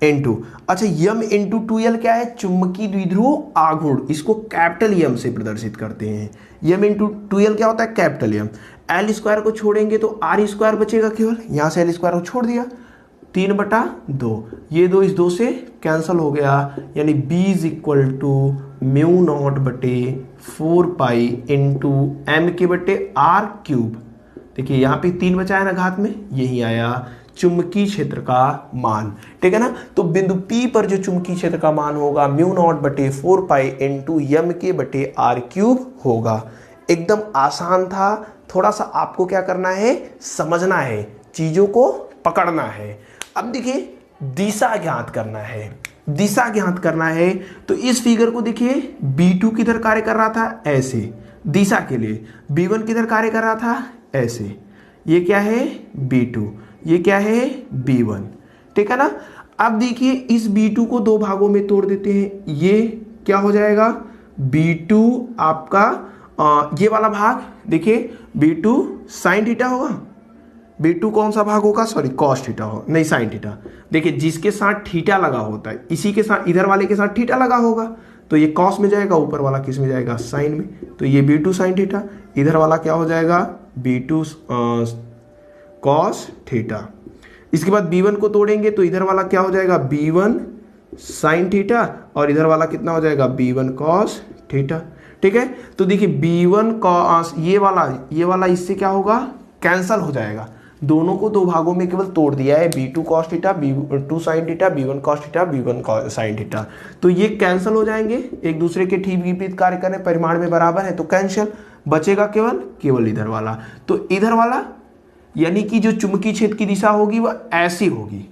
इंटू, अच्छा यम इंटू 2l क्या है, चुंबकीय द्विध्रुव आघूर्ण, इसको कैपिटल यम से प्रदर्शित करते हैं। यम इंटू 2l क्या होता है, कैपिटल यम। एल स्क्वायर को छोड़ेंगे तो आर स्क्वायर बचेगा केवल, यहां से एल स्क्वायर को छोड़ दिया, 3/2, ये 2 इस 2 से कैंसल हो गया, यानी b is equal to mu naught बटे 4 इंटू एम के बटे आर क्यूब। देखिए यहाँ पे 3 बचा है ना घात में, यही आया चुंबकीय क्षेत्र का मान, ठीक है ना। तो बिंदु P पर जो चुंबकीय क्षेत्र का मान होगा म्यू नॉट बटे 4 इंटू यम के बटे आर क्यूब होगा। एकदम आसान था, थोड़ा सा आपको क्या करना है, समझना है, चीजों को पकड़ना है। अब देखिए दिशा ज्ञात करना है, दिशा ज्ञात करना है तो इस फिगर को देखिए, B2 किधर कार्य कर रहा था, ऐसे दिशा के लिए, B1 किधर कार्य कर रहा था, ऐसे, ये क्या है B2, ये क्या है B1, ठीक है ना। अब देखिए इस B2 को 2 भागों में तोड़ देते हैं, ये क्या हो जाएगा, B2 आपका ये वाला भाग देखिए B2 साइन थीटा होगा, B2 कौन सा भाग होगा, सॉरी कॉस थीटा हो, नहीं साइन थीटा। देखिए जिसके साथ थीटा लगा होता है इसी के साथ, इधर वाले के साथ थीटा लगा होगा तो ये कॉस में जाएगा, ऊपर वाला किस में जाएगा, साइन में, तो ये B2 साइन थीटा, इधर वाला क्या हो जाएगा, B2 कॉस थीटा। इसके बाद B1 को तोड़ेंगे तो इधर वाला क्या हो जाएगा, B1 साइन थीटा, और इधर वाला कितना हो जाएगा, B1 कॉस थीटा, ठीक है। तो देखिए B1 कॉस, ये वाला इससे क्या होगा, कैंसल हो जाएगा, दोनों को 2 भागों में केवल तोड़ दिया है, B2 cos theta, B2 sine theta, B1 cos theta, B1 sine theta, तो ये कैंसल हो जाएंगे, एक दूसरे के ठीक विपरीत कार्य करें, परिमाण में बराबर है तो कैंसिल, बचेगा केवल इधर वाला। तो इधर वाला यानी कि जो चुंबकीय क्षेत्र की दिशा होगी वह ऐसी होगी,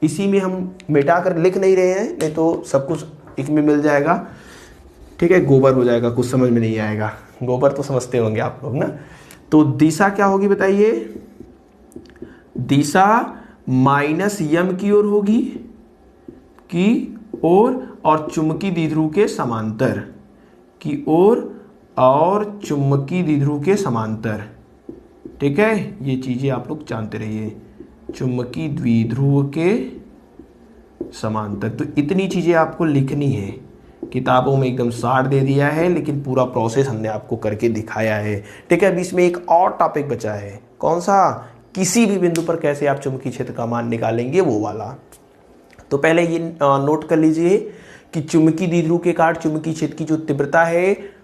इसी में हम मिटा कर लिख नहीं रहे हैं, नहीं तो सब कुछ एक में मिल जाएगा, ठीक है, गोबर हो जाएगा, कुछ समझ में नहीं आएगा, गोबर तो समझते होंगे आप लोग ना। तो दिशा क्या होगी बताइए, दिशा माइनस यम की ओर होगी, की ओर, और चुंबकीय द्विध्रुव के समांतर, की ओर और चुंबकीय द्विध्रुव के समांतर, ठीक है, ये चीजें आप लोग जानते रहिए, चुंबकीय द्विध्रुव के समांतर। तो इतनी चीजें आपको लिखनी है, किताबों में एकदम सार दे दिया है, लेकिन पूरा प्रोसेस हमने आपको करके दिखाया है, ठीक है। अभी इसमें एक और टॉपिक बचा है, कौन सा, किसी भी बिंदु पर कैसे आप चुंबकीय क्षेत्र का मान निकालेंगे, वो वाला। तो पहले ये नोट कर लीजिए कि चुंबकीय द्विध्रुव के कारण चुंबकीय क्षेत्र की जो तीव्रता है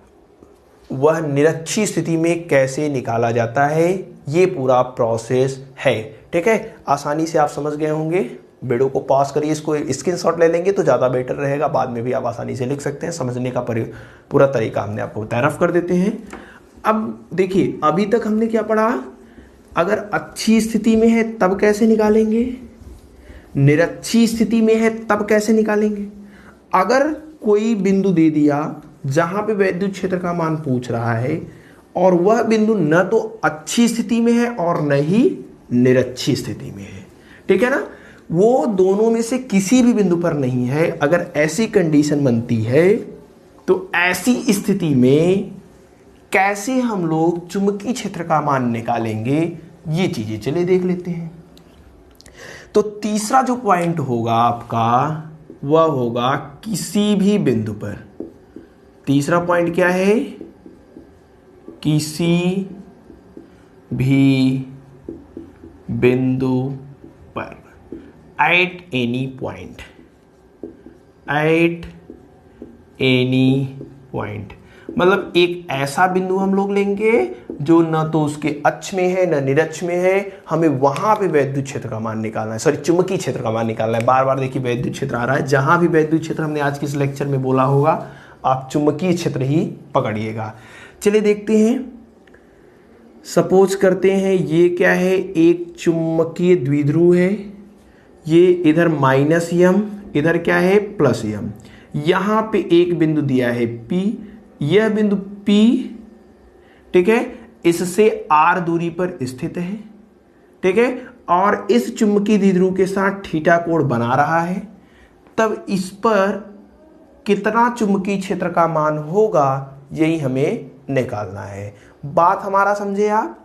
वह निरक्षीय स्थिति में कैसे निकाला जाता है, ये पूरा प्रोसेस है, ठीक है। आसानी से आप समझ गए होंगे, वीडियो को पॉज करिए, इसको स्क्रीनशॉट ले लेंगे तो ज़्यादा बेटर रहेगा, बाद में भी आप आसानी से लिख सकते हैं, समझने का पूरा तरीका हमने आपको तारफ कर देते हैं। अब देखिए अभी तक हमने क्या पढ़ा, अगर अच्छी स्थिति में है तब कैसे निकालेंगे, निरक्षीय स्थिति में है तब कैसे निकालेंगे। अगर कोई बिंदु दे दिया जहां पे विद्युत क्षेत्र का मान पूछ रहा है और वह बिंदु न तो अच्छी स्थिति में है और न ही निरक्षीय स्थिति में है, ठीक है ना, वो दोनों में से किसी भी बिंदु पर नहीं है, अगर ऐसी कंडीशन बनती है तो ऐसी स्थिति में कैसे हम लोग चुंबकीय क्षेत्र का मान निकालेंगे, ये चीजें चलिए देख लेते हैं। तो तीसरा जो पॉइंट होगा आपका वह होगा किसी भी बिंदु पर, तीसरा पॉइंट क्या है, किसी भी बिंदु पर, at any point, at any point. मतलब एक ऐसा बिंदु हम लोग लेंगे जो न तो उसके अक्ष में है न निरक्ष में है, हमें वहां पे वैद्युत क्षेत्र का मान निकालना है, सॉरी चुंबकीय क्षेत्र का मान निकालना है। बार बार देखिए वैद्युत क्षेत्र आ रहा है, जहां भी वैद्युत क्षेत्र हमने आज के इस लेक्चर में बोला होगा आप चुंबकीय क्षेत्र ही पकड़िएगा। चलिए देखते हैं, सपोज करते हैं ये क्या है, एक चुंबकीय द्विध्रुव है, ये इधर -m, इधर क्या है +m। यहां पे एक बिंदु दिया है P, यह बिंदु P, ठीक है, इससे r दूरी पर स्थित है, ठीक है, और इस चुंबकीय द्विध्रुव के साथ थीटा कोण बना रहा है। तब इस पर कितना चुंबकीय क्षेत्र का मान होगा यही हमें निकालना है। बात हमारा समझे आप।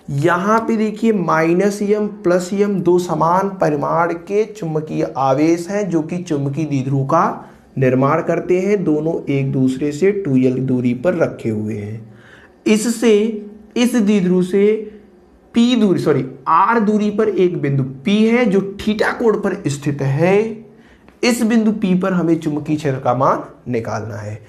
यहां पे देखिए -m +m दो समान परिमाण के चुंबकीय आवेश हैं जो कि चुंबकीय द्विध्रुव का निर्माण करते हैं। दोनों एक दूसरे से 2l दूरी पर रखे हुए हैं। इससे इस द्विध्रुव से r दूरी पर एक बिंदु P है जो थीटा कोण पर स्थित है। इस बिंदु P पर हमें चुंबकीय क्षेत्र का मान निकालना है।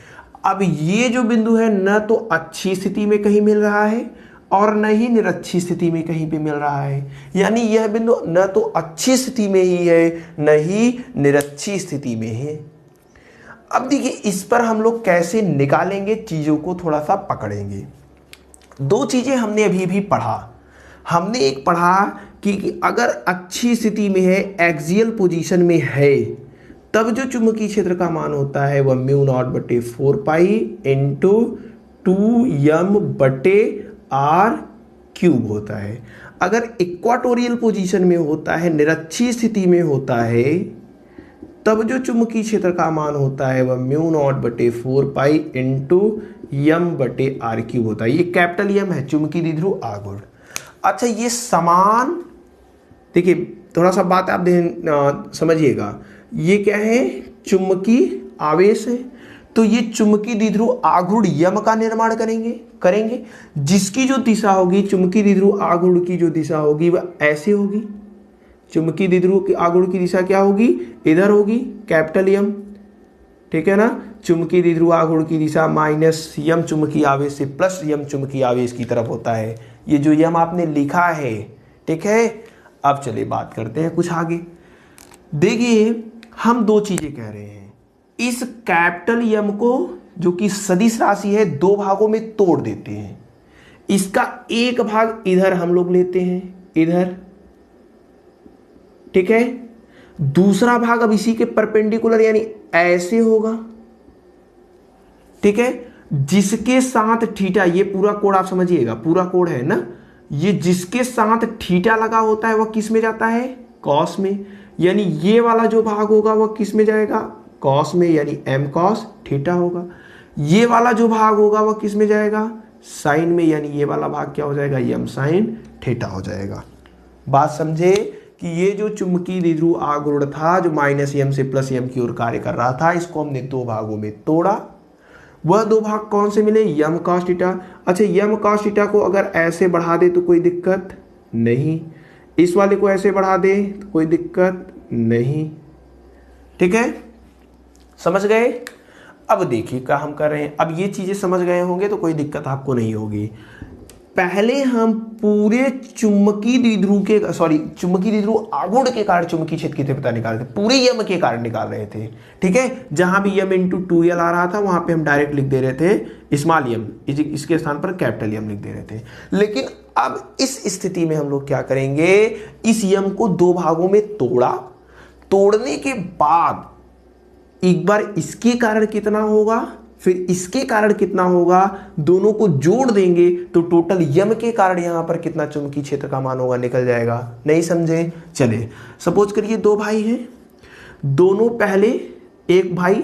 अब ये जो बिंदु है न तो अच्छी स्थिति में कहीं मिल रहा है और न ही निरक्षी स्थिति में कहीं पे मिल रहा है, यानी यह बिंदु न तो अच्छी स्थिति में ही है न ही निरक्षी स्थिति में है। अब देखिए इस पर हम लोग कैसे निकालेंगे, चीजों को थोड़ा सा पकड़ेंगे। दो चीजें हमने अभी भी पढ़ा। हमने एक पढ़ा कि अगर अच्छी स्थिति में है, एक्सियल पोजीशन में है, तब जो चुंबकीय क्षेत्र का मान होता है वह μ0/4 पाई इंटू 2m/r³ होता है। अगर इक्वाटोरियल पोजीशन में होता है, निरक्षीय स्थिति में होता है, तब जो चुंबकीय क्षेत्र का मान होता है वह μ0/4 पाई इंटू m/r³ होता है। ये कैपिटल M है, चुंबकीय द्विध्रुव आघूर्ण। अच्छा, ये समान, देखिए थोड़ा सा बात आप समझिएगा, ये क्या है, चुंबकीय आवेश है, तो ये चुंबकीय द्विध्रुव आघूर्ण यम का निर्माण करेंगे, जिसकी जो दिशा होगी, चुंबकीय द्विध्रुव आघूर्ण की जो दिशा होगी वह ऐसे होगी। चुंबकीय द्विध्रुव आघूर्ण की दिशा क्या होगी, इधर होगी, कैपिटल M, ठीक है ना। चुंबकीय द्विध्रुव आघूर्ण की दिशा -m चुंबकीय आवेश से +m चुंबकीय आवेश की तरफ होता है। ये जो यम आपने लिखा है, ठीक है। अब चलिए बात करते हैं कुछ आगे। देखिए हम दो चीजें कह रहे हैं, इस कैपिटल M को जो कि सदिश राशि है दो भागों में तोड़ देते हैं। इसका एक भाग इधर हम लोग लेते हैं, इधर, ठीक है। दूसरा भाग अब इसी के परपेंडिकुलर यानी ऐसे होगा, ठीक है, जिसके साथ थीटा, ये पूरा कोण आप समझिएगा, पूरा कोण है ना, ये जिसके साथ थीटा लगा होता है वह किस में जाता है, कॉस में। यानी ये वाला जो भाग होगा वह किस में जाएगा, कॉस में, यानी m cos थीटा होगा। ये वाला जो भाग होगा वह किस में जाएगा, साइन में, यानी ये वाला भाग क्या हो जाएगा, m sin थीटा हो जाएगा। बात समझे कि ये जो चुंबकीय द्विध्रुव आघूर्ण था जो -m से +m की ओर कार्य कर रहा था, इसको हमने दो भागों में तोड़ा। वह दो भाग कौन से मिले, m cos थीटा। अच्छा, m cos थीटा को अगर ऐसे बढ़ा दे तो कोई दिक्कत नहीं, इस वाले को ऐसे बढ़ा दे तो कोई दिक्कत नहीं, ठीक है, समझ गए। अब देखिए क्या हम कर रहे हैं, अब ये चीजें समझ गए होंगे तो कोई दिक्कत आपको नहीं होगी। पहले हम पूरे चुंबकीय द्विध्रुव आघूर्ण के कारण चुंबकीय क्षेत्र की तीव्रता निकाल रहे थे, पूरे यम के कारण निकाल रहे थे, ठीक है। जहां भी यम इंटू 2l आ रहा था वहां पे हम डायरेक्ट लिख दे रहे थे स्मॉल यम, इसके स्थान पर कैपिटल यम लिख दे रहे थे। लेकिन अब इस स्थिति में हम लोग क्या करेंगे, इस यम को दो भागों में तोड़ने के बाद एक बार इसके कारण कितना होगा, फिर इसके कारण कितना होगा, दोनों को जोड़ देंगे तो टोटल यम के कारण यहां पर कितना चुंबकीय क्षेत्र का मान होगा, निकल जाएगा। नहीं समझे। चले सपोज करिए दो भाई हैं, दोनों पहले, एक भाई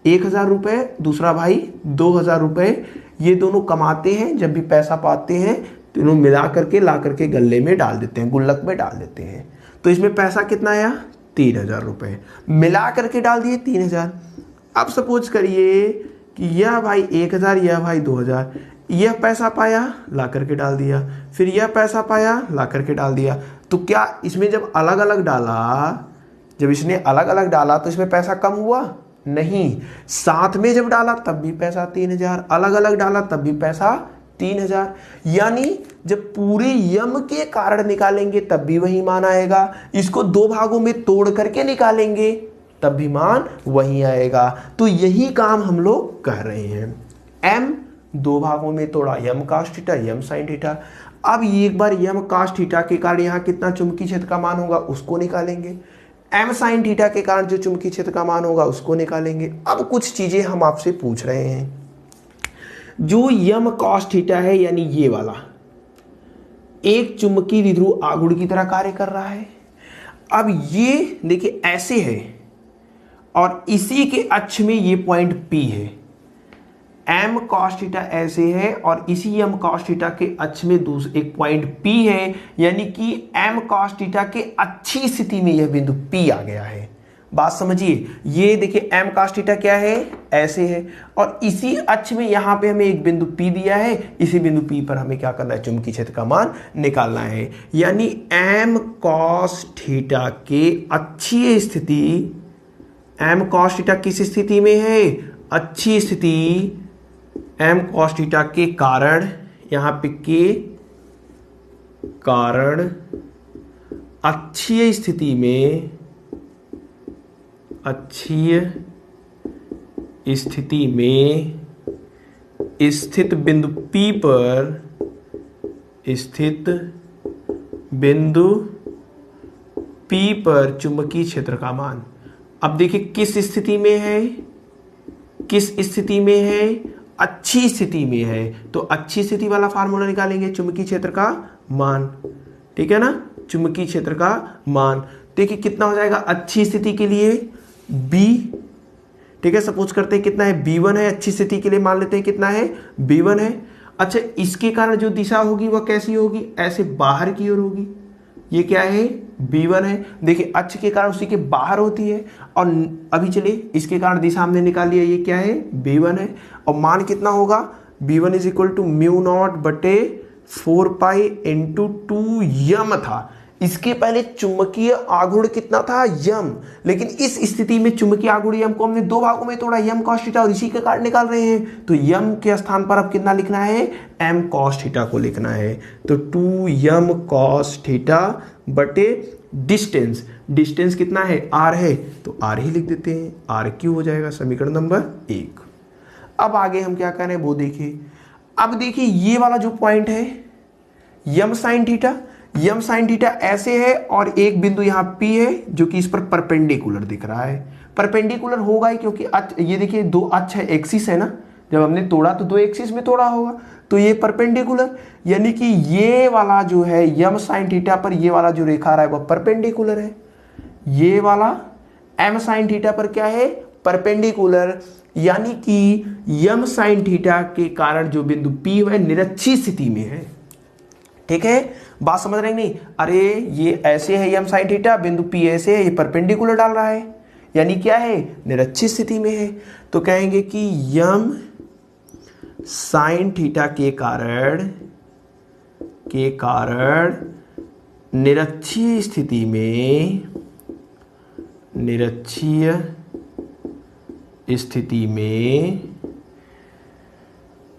1000 रुपए, दूसरा भाई 2000 रुपए, ये दोनों कमाते हैं, जब भी पैसा पाते हैं तो इन्हों मिला करके ला करके गल्ले में डाल देते हैं, गुल्लक में डाल देते हैं। तो इसमें पैसा कितना आया, 3000 रुपए, मिला करके डाल दिए 3000। अब सपोज करिए कि यह भाई 1000, यह भाई 2000, यह पैसा पाया ला करके डाल दिया, फिर यह पैसा पाया ला करके डाल दिया। तो क्या इसमें जब अलग अलग डाला, जब इसने अलग अलग डाला तो इसमें पैसा कम हुआ, नहीं, साथ में जब डाला तब भी पैसा 3000, अलग अलग डाला तब भी पैसा 3000। यानी जब पूरे यम के कारण निकालेंगे तब भी वही मान आएगा, इसको दो भागों में तोड़ करके निकालेंगे तब भी मान वही आएगा। तो यही काम हम लोग कर रहे हैं। m दो भागों में तोड़ा, यम cos थीटा यम sin थीटा। अब ये एक बार यम cos थीटा के कारण यहाँ कितना चुंबकीय क्षेत्र का मान होगा उसको निकालेंगे, m sin थीटा के कारण जो चुंबकीय क्षेत्र का मान होगा उसको निकालेंगे। अब कुछ चीजें हम आपसे पूछ रहे हैं। जो यम cos थीटा है यानी ये वाला एक चुंबकीय द्विध्रुव आघूर्ण की तरह कार्य कर रहा है। अब ये देखिए ऐसे है और इसी के अक्ष में ये पॉइंट P है। m cos थीटा ऐसे है और इसी m cos थीटा के अक्ष में एक पॉइंट P है, यानी कि m cos थीटा के अच्छी स्थिति में यह बिंदु P आ गया है। बात समझिए, ये देखिए m cos थीटा क्या है, ऐसे है और इसी अक्ष में यहां पे हमें एक बिंदु P दिया है। इसी बिंदु P पर हमें क्या करना है, चुंबकीय क्षेत्र का मान निकालना है। यानी m cos थीटा के अच्छी स्थिति, m cos थीटा किस स्थिति में है, अच्छी स्थिति, m cos थीटा के कारण, यहां पे के कारण अच्छी स्थिति में, अच्छी स्थिति में स्थित बिंदु P पर, स्थित बिंदु P पर चुंबकीय क्षेत्र का मान। अब देखिए किस स्थिति में है, किस स्थिति में है, अच्छी स्थिति में है। तो अच्छी स्थिति वाला फार्मूला निकालेंगे, चुंबकीय क्षेत्र का मान, ठीक है ना, चुंबकीय क्षेत्र का मान। देखिए कितना हो जाएगा अच्छी स्थिति के लिए B, ठीक है, सपोज करते हैं कितना है B1 है, अच्छी स्थिति के लिए मान लेते हैं कितना है B1 है। अच्छा, इसके कारण जो दिशा होगी वह कैसी होगी, ऐसे बाहर की ओर होगी। ये क्या है, B1 है। देखिए अक्ष के कारण उसी के बाहर होती है और अभी चलिए इसके कारण दिशा हमने निकाल लिया, ये क्या है B1 है। और मान कितना होगा, B1 is equal to mu naught बटे 4 पाई इंटू 2 यम था। इसके पहले चुंबकीय आघूर्ण कितना था, यम, लेकिन इस स्थिति में चुंबकीय आघूर्ण यम को हमने दो भागों में तोड़ा, यम cos थीटा, और इसी के कारण निकाल रहे हैं। तो यम के स्थान पर अब कितना लिखना है, m cos थीटा को लिखना है। तो 2 यम cos थीटा बटे डिस्टेंस, डिस्टेंस कितना है, r है, तो r ही लिख देते हैं, r क्यू हो जाएगा समीकरण नंबर 1। अब आगे हम क्या करें वो देखिए। अब देखिए ये वाला जो पॉइंट है यम sin थीटा, यम sin थीटा ऐसे है और एक बिंदु यहाँ P है जो कि इस पर परपेंडिकुलर दिख रहा है। परपेंडिकुलर होगा ही क्योंकि ये देखिए दो अक्ष है, एक्सिस है ना, जब हमने तोड़ा तो दो एक्सिस में तोड़ा होगा, तो ये परपेंडिकुलर, यानी कि ये वाला जो है यम sin थीटा पर ये वाला जो रेखा रहा है वह परपेंडिकुलर है। ये वाला m sin थीटा पर क्या है, परपेंडिकुलर, यानी कि यम sin थीटा के कारण जो बिंदु P वह निरक्षीय स्थिति में है। ठीक है, बात समझ रहे नहीं, अरे ये ऐसे है यम sin थीटा, बिंदु P ऐसे है, ये परपेंडिकुलर डाल रहा है, यानी क्या है, निरक्षीय स्थिति में है। तो कहेंगे कि यम sin थीटा के कारण निरक्षीय स्थिति में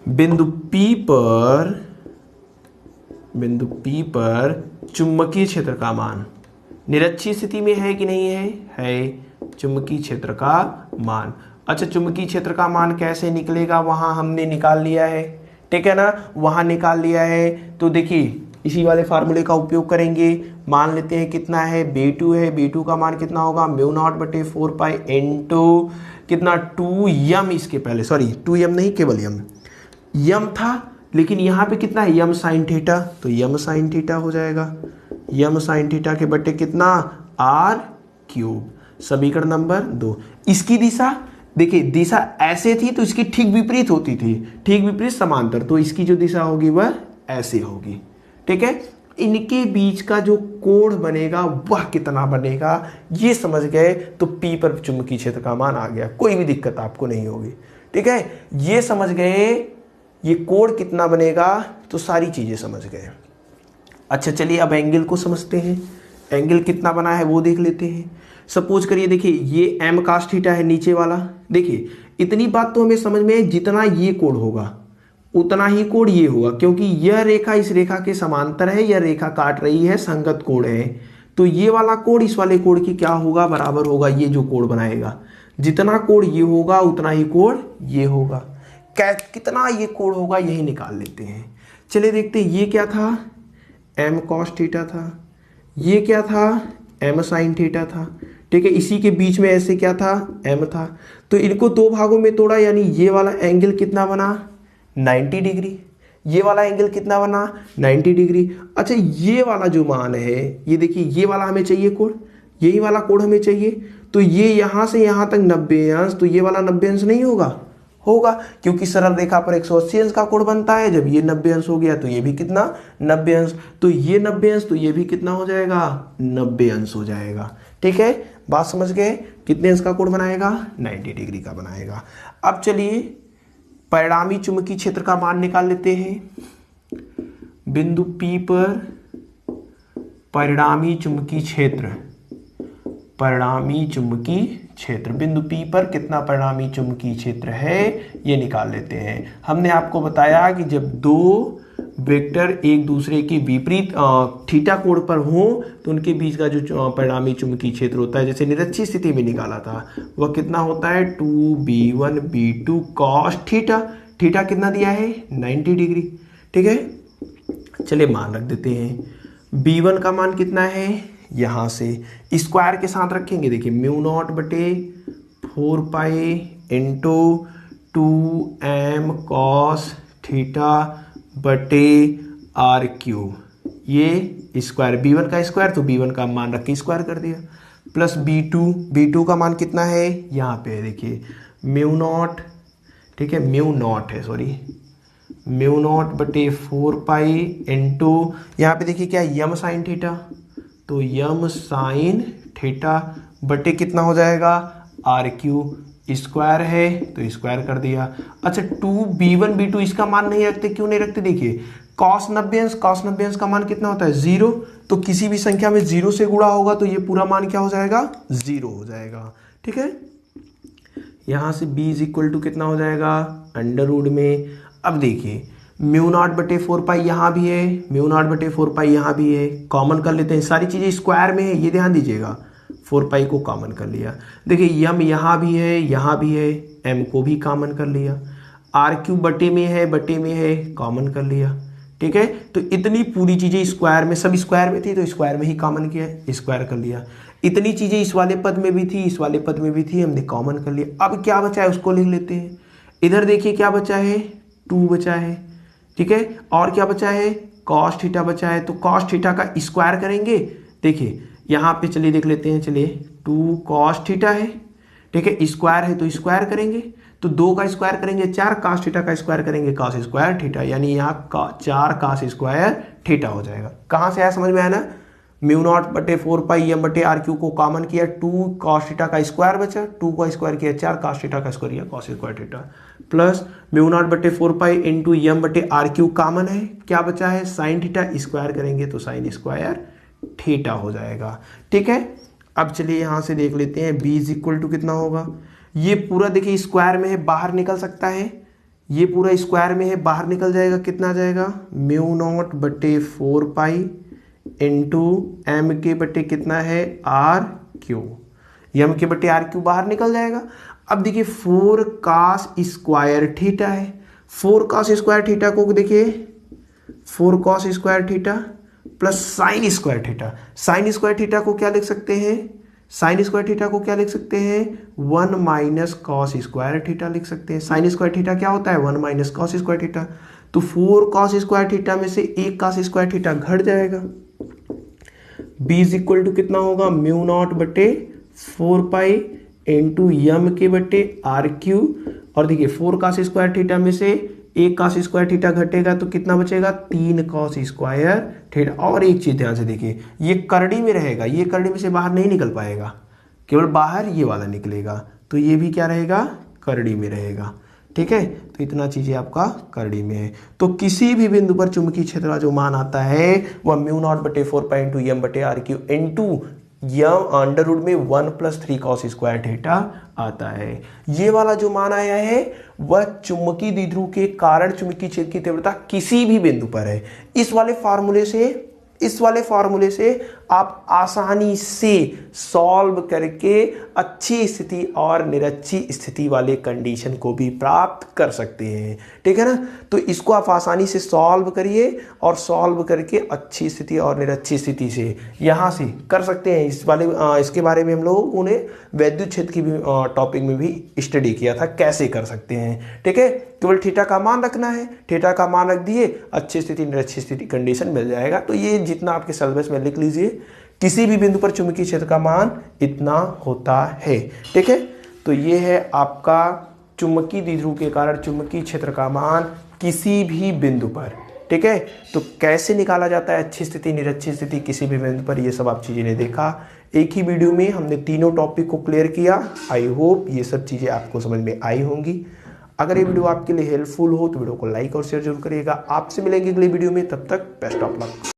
बिंदु P पर चुंबकीय क्षेत्र का मान, निरक्षीय स्थिति में है कि नहीं है चुंबकीय क्षेत्र का मान। अच्छा, चुंबकीय क्षेत्र का मान कैसे निकलेगा, वहां हमने निकाल लिया है, ठीक है ना, वहां निकाल लिया है। तो देखिए इसी वाले फार्मूले का उपयोग करेंगे। मान लेते हैं कितना है, B2 है, B2 का मान कितना होगा, म्यू नॉट बटे 4 पाई इंटू कितना 2 यम, इसके पहले सॉरी 2 यम नहीं, केवल यम था, लेकिन यहाँ पे कितना है यम sin थीटा, तो यम sin थीटा हो जाएगा, यम sin थीटा के बटे कितना r क्यूब, समीकरण नंबर 2। इसकी दिशा देखिए, दिशा ऐसे थी तो इसकी ठीक विपरीत होती थी, ठीक विपरीत समांतर, तो इसकी जो दिशा होगी वह ऐसे होगी। ठीक है, इनके बीच का जो कोण बनेगा वह कितना बनेगा, ये समझ गए तो P पर चुंबकीय क्षेत्र का मान आ गया, कोई भी दिक्कत आपको नहीं होगी। ठीक है, ये समझ गए ये कोण कितना बनेगा, तो सारी चीजें समझ गए। अच्छा चलिए अब एंगल को समझते हैं, एंगल कितना बना है वो देख लेते हैं। सपोज करिए, देखिए ये एम कॉस थीटा है नीचे वाला। देखिए इतनी बात तो हमें समझ में है, जितना ये कोण होगा उतना ही कोण ये होगा, क्योंकि यह रेखा इस रेखा के समांतर है, यह रेखा काट रही है, संगत कोण है। तो ये वाला कोण इस वाले कोण की क्या होगा, बराबर होगा। ये जो कोण बनाएगा, जितना कोण ये होगा उतना ही कोण ये होगा। कितना ये कोण होगा यही निकाल लेते हैं। चलिए देखते हैं, ये क्या था, एम कॉस थीटा था, ये क्या था, एम साइन थीटा था। ठीक है, इसी के बीच में ऐसे क्या था, एम था। तो इनको दो भागों में तोड़ा, यानी ये वाला एंगल कितना बना, 90 डिग्री। ये वाला एंगल कितना बना, 90 डिग्री। अच्छा, ये वाला जो मान है, ये देखिए ये वाला हमें चाहिए कोण, यही वाला कोण हमें चाहिए। तो ये यहां से यहां तक 90 अंश, तो ये वाला 90 अंश नहीं होगा, होगा, क्योंकि सरल रेखा पर 180 अंश का कोण बनता है। जब ये 90 अंश हो गया तो ये भी कितना, 90 अंश। तो ये 90 अंश, तो ये भी कितना हो जाएगा, 90 अंश हो जाएगा। ठीक है, बात समझ गए, कितने अंश का कोण बनाएगा, 90 डिग्री का बनाएगा। अब चलिए परिणामी चुंबकीय क्षेत्र का मान निकाल लेते हैं। बिंदु P पर परिणामी चुंबकीय क्षेत्र, परिणामी चुंबकीय क्षेत्र बिंदु P पर कितना परिणामी चुंबकीय क्षेत्र है ये निकाल लेते हैं। हमने आपको बताया कि जब दो वेक्टर एक दूसरे के विपरीत थीटा कोण पर हो तो उनके बीच का जो परिणामी चुंबकीय क्षेत्र होता है, जैसे निरक्षीय स्थिति में निकाला था, वह कितना होता है, 2b1 b2 cos theta. Theta कितना दिया है, 90 डिग्री। ठीक है, चलिए मान रख देते हैं। b1 का मान कितना है, यहां से स्क्वायर के साथ रखेंगे। देखिए म्यू नॉट बटे 4 pi into 2m cos theta बटे आर क्यूब, ये स्क्वायर, b1 का स्क्वायर, तो b1 का मान रख के स्क्वायर कर दिया, प्लस b2 का मान कितना है, यहाँ पे है देखिए म्यू नॉट। ठीक है, म्यू नॉट है, सॉरी, म्यू नॉट बटे 4 पाई इंटू यहाँ पे देखिए क्या, यम साइन थीटा, तो यम साइन थीटा बटे कितना हो जाएगा, आर क्यूब। स्क्वायर है तो स्क्वायर कर दिया। अच्छा, 2b1 b2 इसका मान नहीं रखते, क्यों नहीं रखते, देखिए cos 90 अंश, cos 90 अंश का मान कितना होता है, 0। तो किसी भी संख्या में 0 से गुणा होगा तो ये पूरा मान क्या हो जाएगा, 0 हो जाएगा। ठीक है, यहां से b इज इक्वल टू कितना हो जाएगा, अंडर रूट में। अब देखिए म्यू नॉट बटे 4 पाई यहाँ भी है, म्यू नॉट बटे 4 पाई यहाँ भी है, कॉमन कर लेते हैं। सारी चीजें स्क्वायर में है, ये ध्यान दीजिएगा, 4 पाई को कॉमन कर लिया। देखिए यम यहाँ भी है, यहाँ भी है, एम को भी कॉमन कर लिया, आर क्यूब बटे में है, कॉमन कर लिया। ठीक है, तो इतनी पूरी चीजें स्क्वायर में, सब स्क्वायर में थी तो स्क्वायर में ही कॉमन किया, स्क्वायर कर लिया। इतनी चीजें इस वाले पद में भी थी, इस वाले पद में भी थी, हमने कॉमन कर लिया। अब क्या बचा है उसको लिख लेते हैं। इधर देखिए क्या बचा है, 2 बचा है। ठीक है, और क्या बचा है, cos थीटा बचा है, तो cos थीटा का स्क्वायर करेंगे। देखिए यहाँ पे चलिए देख लेते हैं, चलिए 2 cos थीटा है। ठीक है, स्क्वायर है तो स्क्वायर करेंगे, तो 2 का स्क्वायर करेंगे 4, cos थीटा का स्क्वायर करेंगे cos स्क्वायर थीटा, यानी यहाँ 4 cos स्क्वायर थीटा हो जाएगा। कहाँ से आया, समझ में आया ना, म्यू नॉट बटे 4 पाई एम बटे आर क्यू को कॉमन किया, 2 cos थीटा का स्क्वायर बचा, 2 का स्क्वायर किया 4, cos थीटा का स्क्वायर किया cos square theta, plus mu naught बटे 4 पाई इंटू एम बटे आर क्यू कॉमन है, क्या बचा है, साइन थीटा, स्क्वायर करेंगे तो साइन स्क्वायर थीटा हो जाएगा। ठीक है, अब चलिए यहां से देख लेते हैं b इज इक्वल टू कितना होगा। ये पूरा देखिए स्क्वायर में है, बाहर निकल सकता है, ये पूरा स्क्वायर में है, बाहर निकल जाएगा, कितना आ जाएगा, म्यू नॉट बटे 4 पाई इंटू एम के बटे कितना है, आर क्यू, एम के बटे आर क्यू बाहर निकल जाएगा। अब देखिए 4 cos स्क्वायर थीटा है, 4 cos स्क्वायर थीटा को देखिए 4 cos square theta plus sine square theta, sine square theta को क्या लिख सकते हैं, साइन स्क्वायर थीटा को क्या लिख सकते हैं, 1 माइनस कॉस स्क्वायर थीटा लिख सकते हैं। साइन स्क्वायर थीटा क्या होता है, 1 माइनस कॉस स्क्वायर थीटा, तो 4 cos स्क्वायर थीटा में से 1 cos स्क्वायर थीटा घट जाएगा। b इज इक्वल टू कितना होगा, म्यू नॉट बटे 4 पाई इंटू यम के बटे आर क्यू, और देखिए 4 cos स्क्वायर थीटा में से 1 cos स्क्वायर थीटा घटेगा तो कितना बचेगा, 3 cos स्क्वायर थीटा। और एक चीज ध्यान से देखिए, ये करड़ी में रहेगा, ये करड़ी में से बाहर नहीं निकल पाएगा, केवल बाहर ये वाला निकलेगा, तो ये भी क्या रहेगा, करड़ी में रहेगा। ठीक है, तो इतना चीजें आपका करड़ी में है। तो किसी भी बिंदु पर चुंबकीय क्षेत्र का जो मान आता है वह म्यू नॉट बटे 4 पाई इंटू एम बटे आर क्यू इंटू यह अंडर रूट में 1+3 cos स्क्वायर थीटा आता है। ये वाला जो मान आया है वह चुंबकीय द्विध्रुव के कारण चुंबकीय क्षेत्र की तीव्रता किसी भी बिंदु पर है। इस वाले फॉर्मूले से आप आसानी से सॉल्व करके अच्छी स्थिति और निरच्छी स्थिति वाले कंडीशन को भी प्राप्त कर सकते हैं। ठीक है ना। तो इसको आप आसानी से सॉल्व करिए और सॉल्व करके अच्छी स्थिति और निरच्छी स्थिति से यहाँ से कर सकते हैं। इसके बारे में हम लोगों ने वैद्युत क्षेत्र की भी टॉपिक में भी स्टडी किया था, कैसे कर सकते हैं। ठीक है, केवल थीटा का मान रखना है, थीटा का मान रख दिए, अच्छी स्थिति निरच्छी स्थिति कंडीशन मिल जाएगा। तो ये जितना आपके सिलेबस में लिख लीजिए, किसी भी बिंदु पर चुंबकीय क्षेत्र का मान इतना होता है। ठीक है, तो ये है आपका चुंबकीय द्विध्रुव के कारण चुंबकीय क्षेत्र का मान किसी भी बिंदु पर। ठीक है, तो कैसे निकाला जाता है अच्छी स्थिति निरच्छी स्थिति किसी भी बिंदु पर, ये सब आप चीजें ने देखा। एक ही वीडियो में हमने तीनों टॉपिक को क्लियर किया। आई होप ये सब चीजें आपको समझ में आई होंगी। अगर ये वीडियो आपके लिए हेल्पफुल हो तो वीडियो को लाइक और शेयर जरूर करिएगा। आपसे मिलेंगे अगले वीडियो में, तब तक बेस्ट ऑफ लक।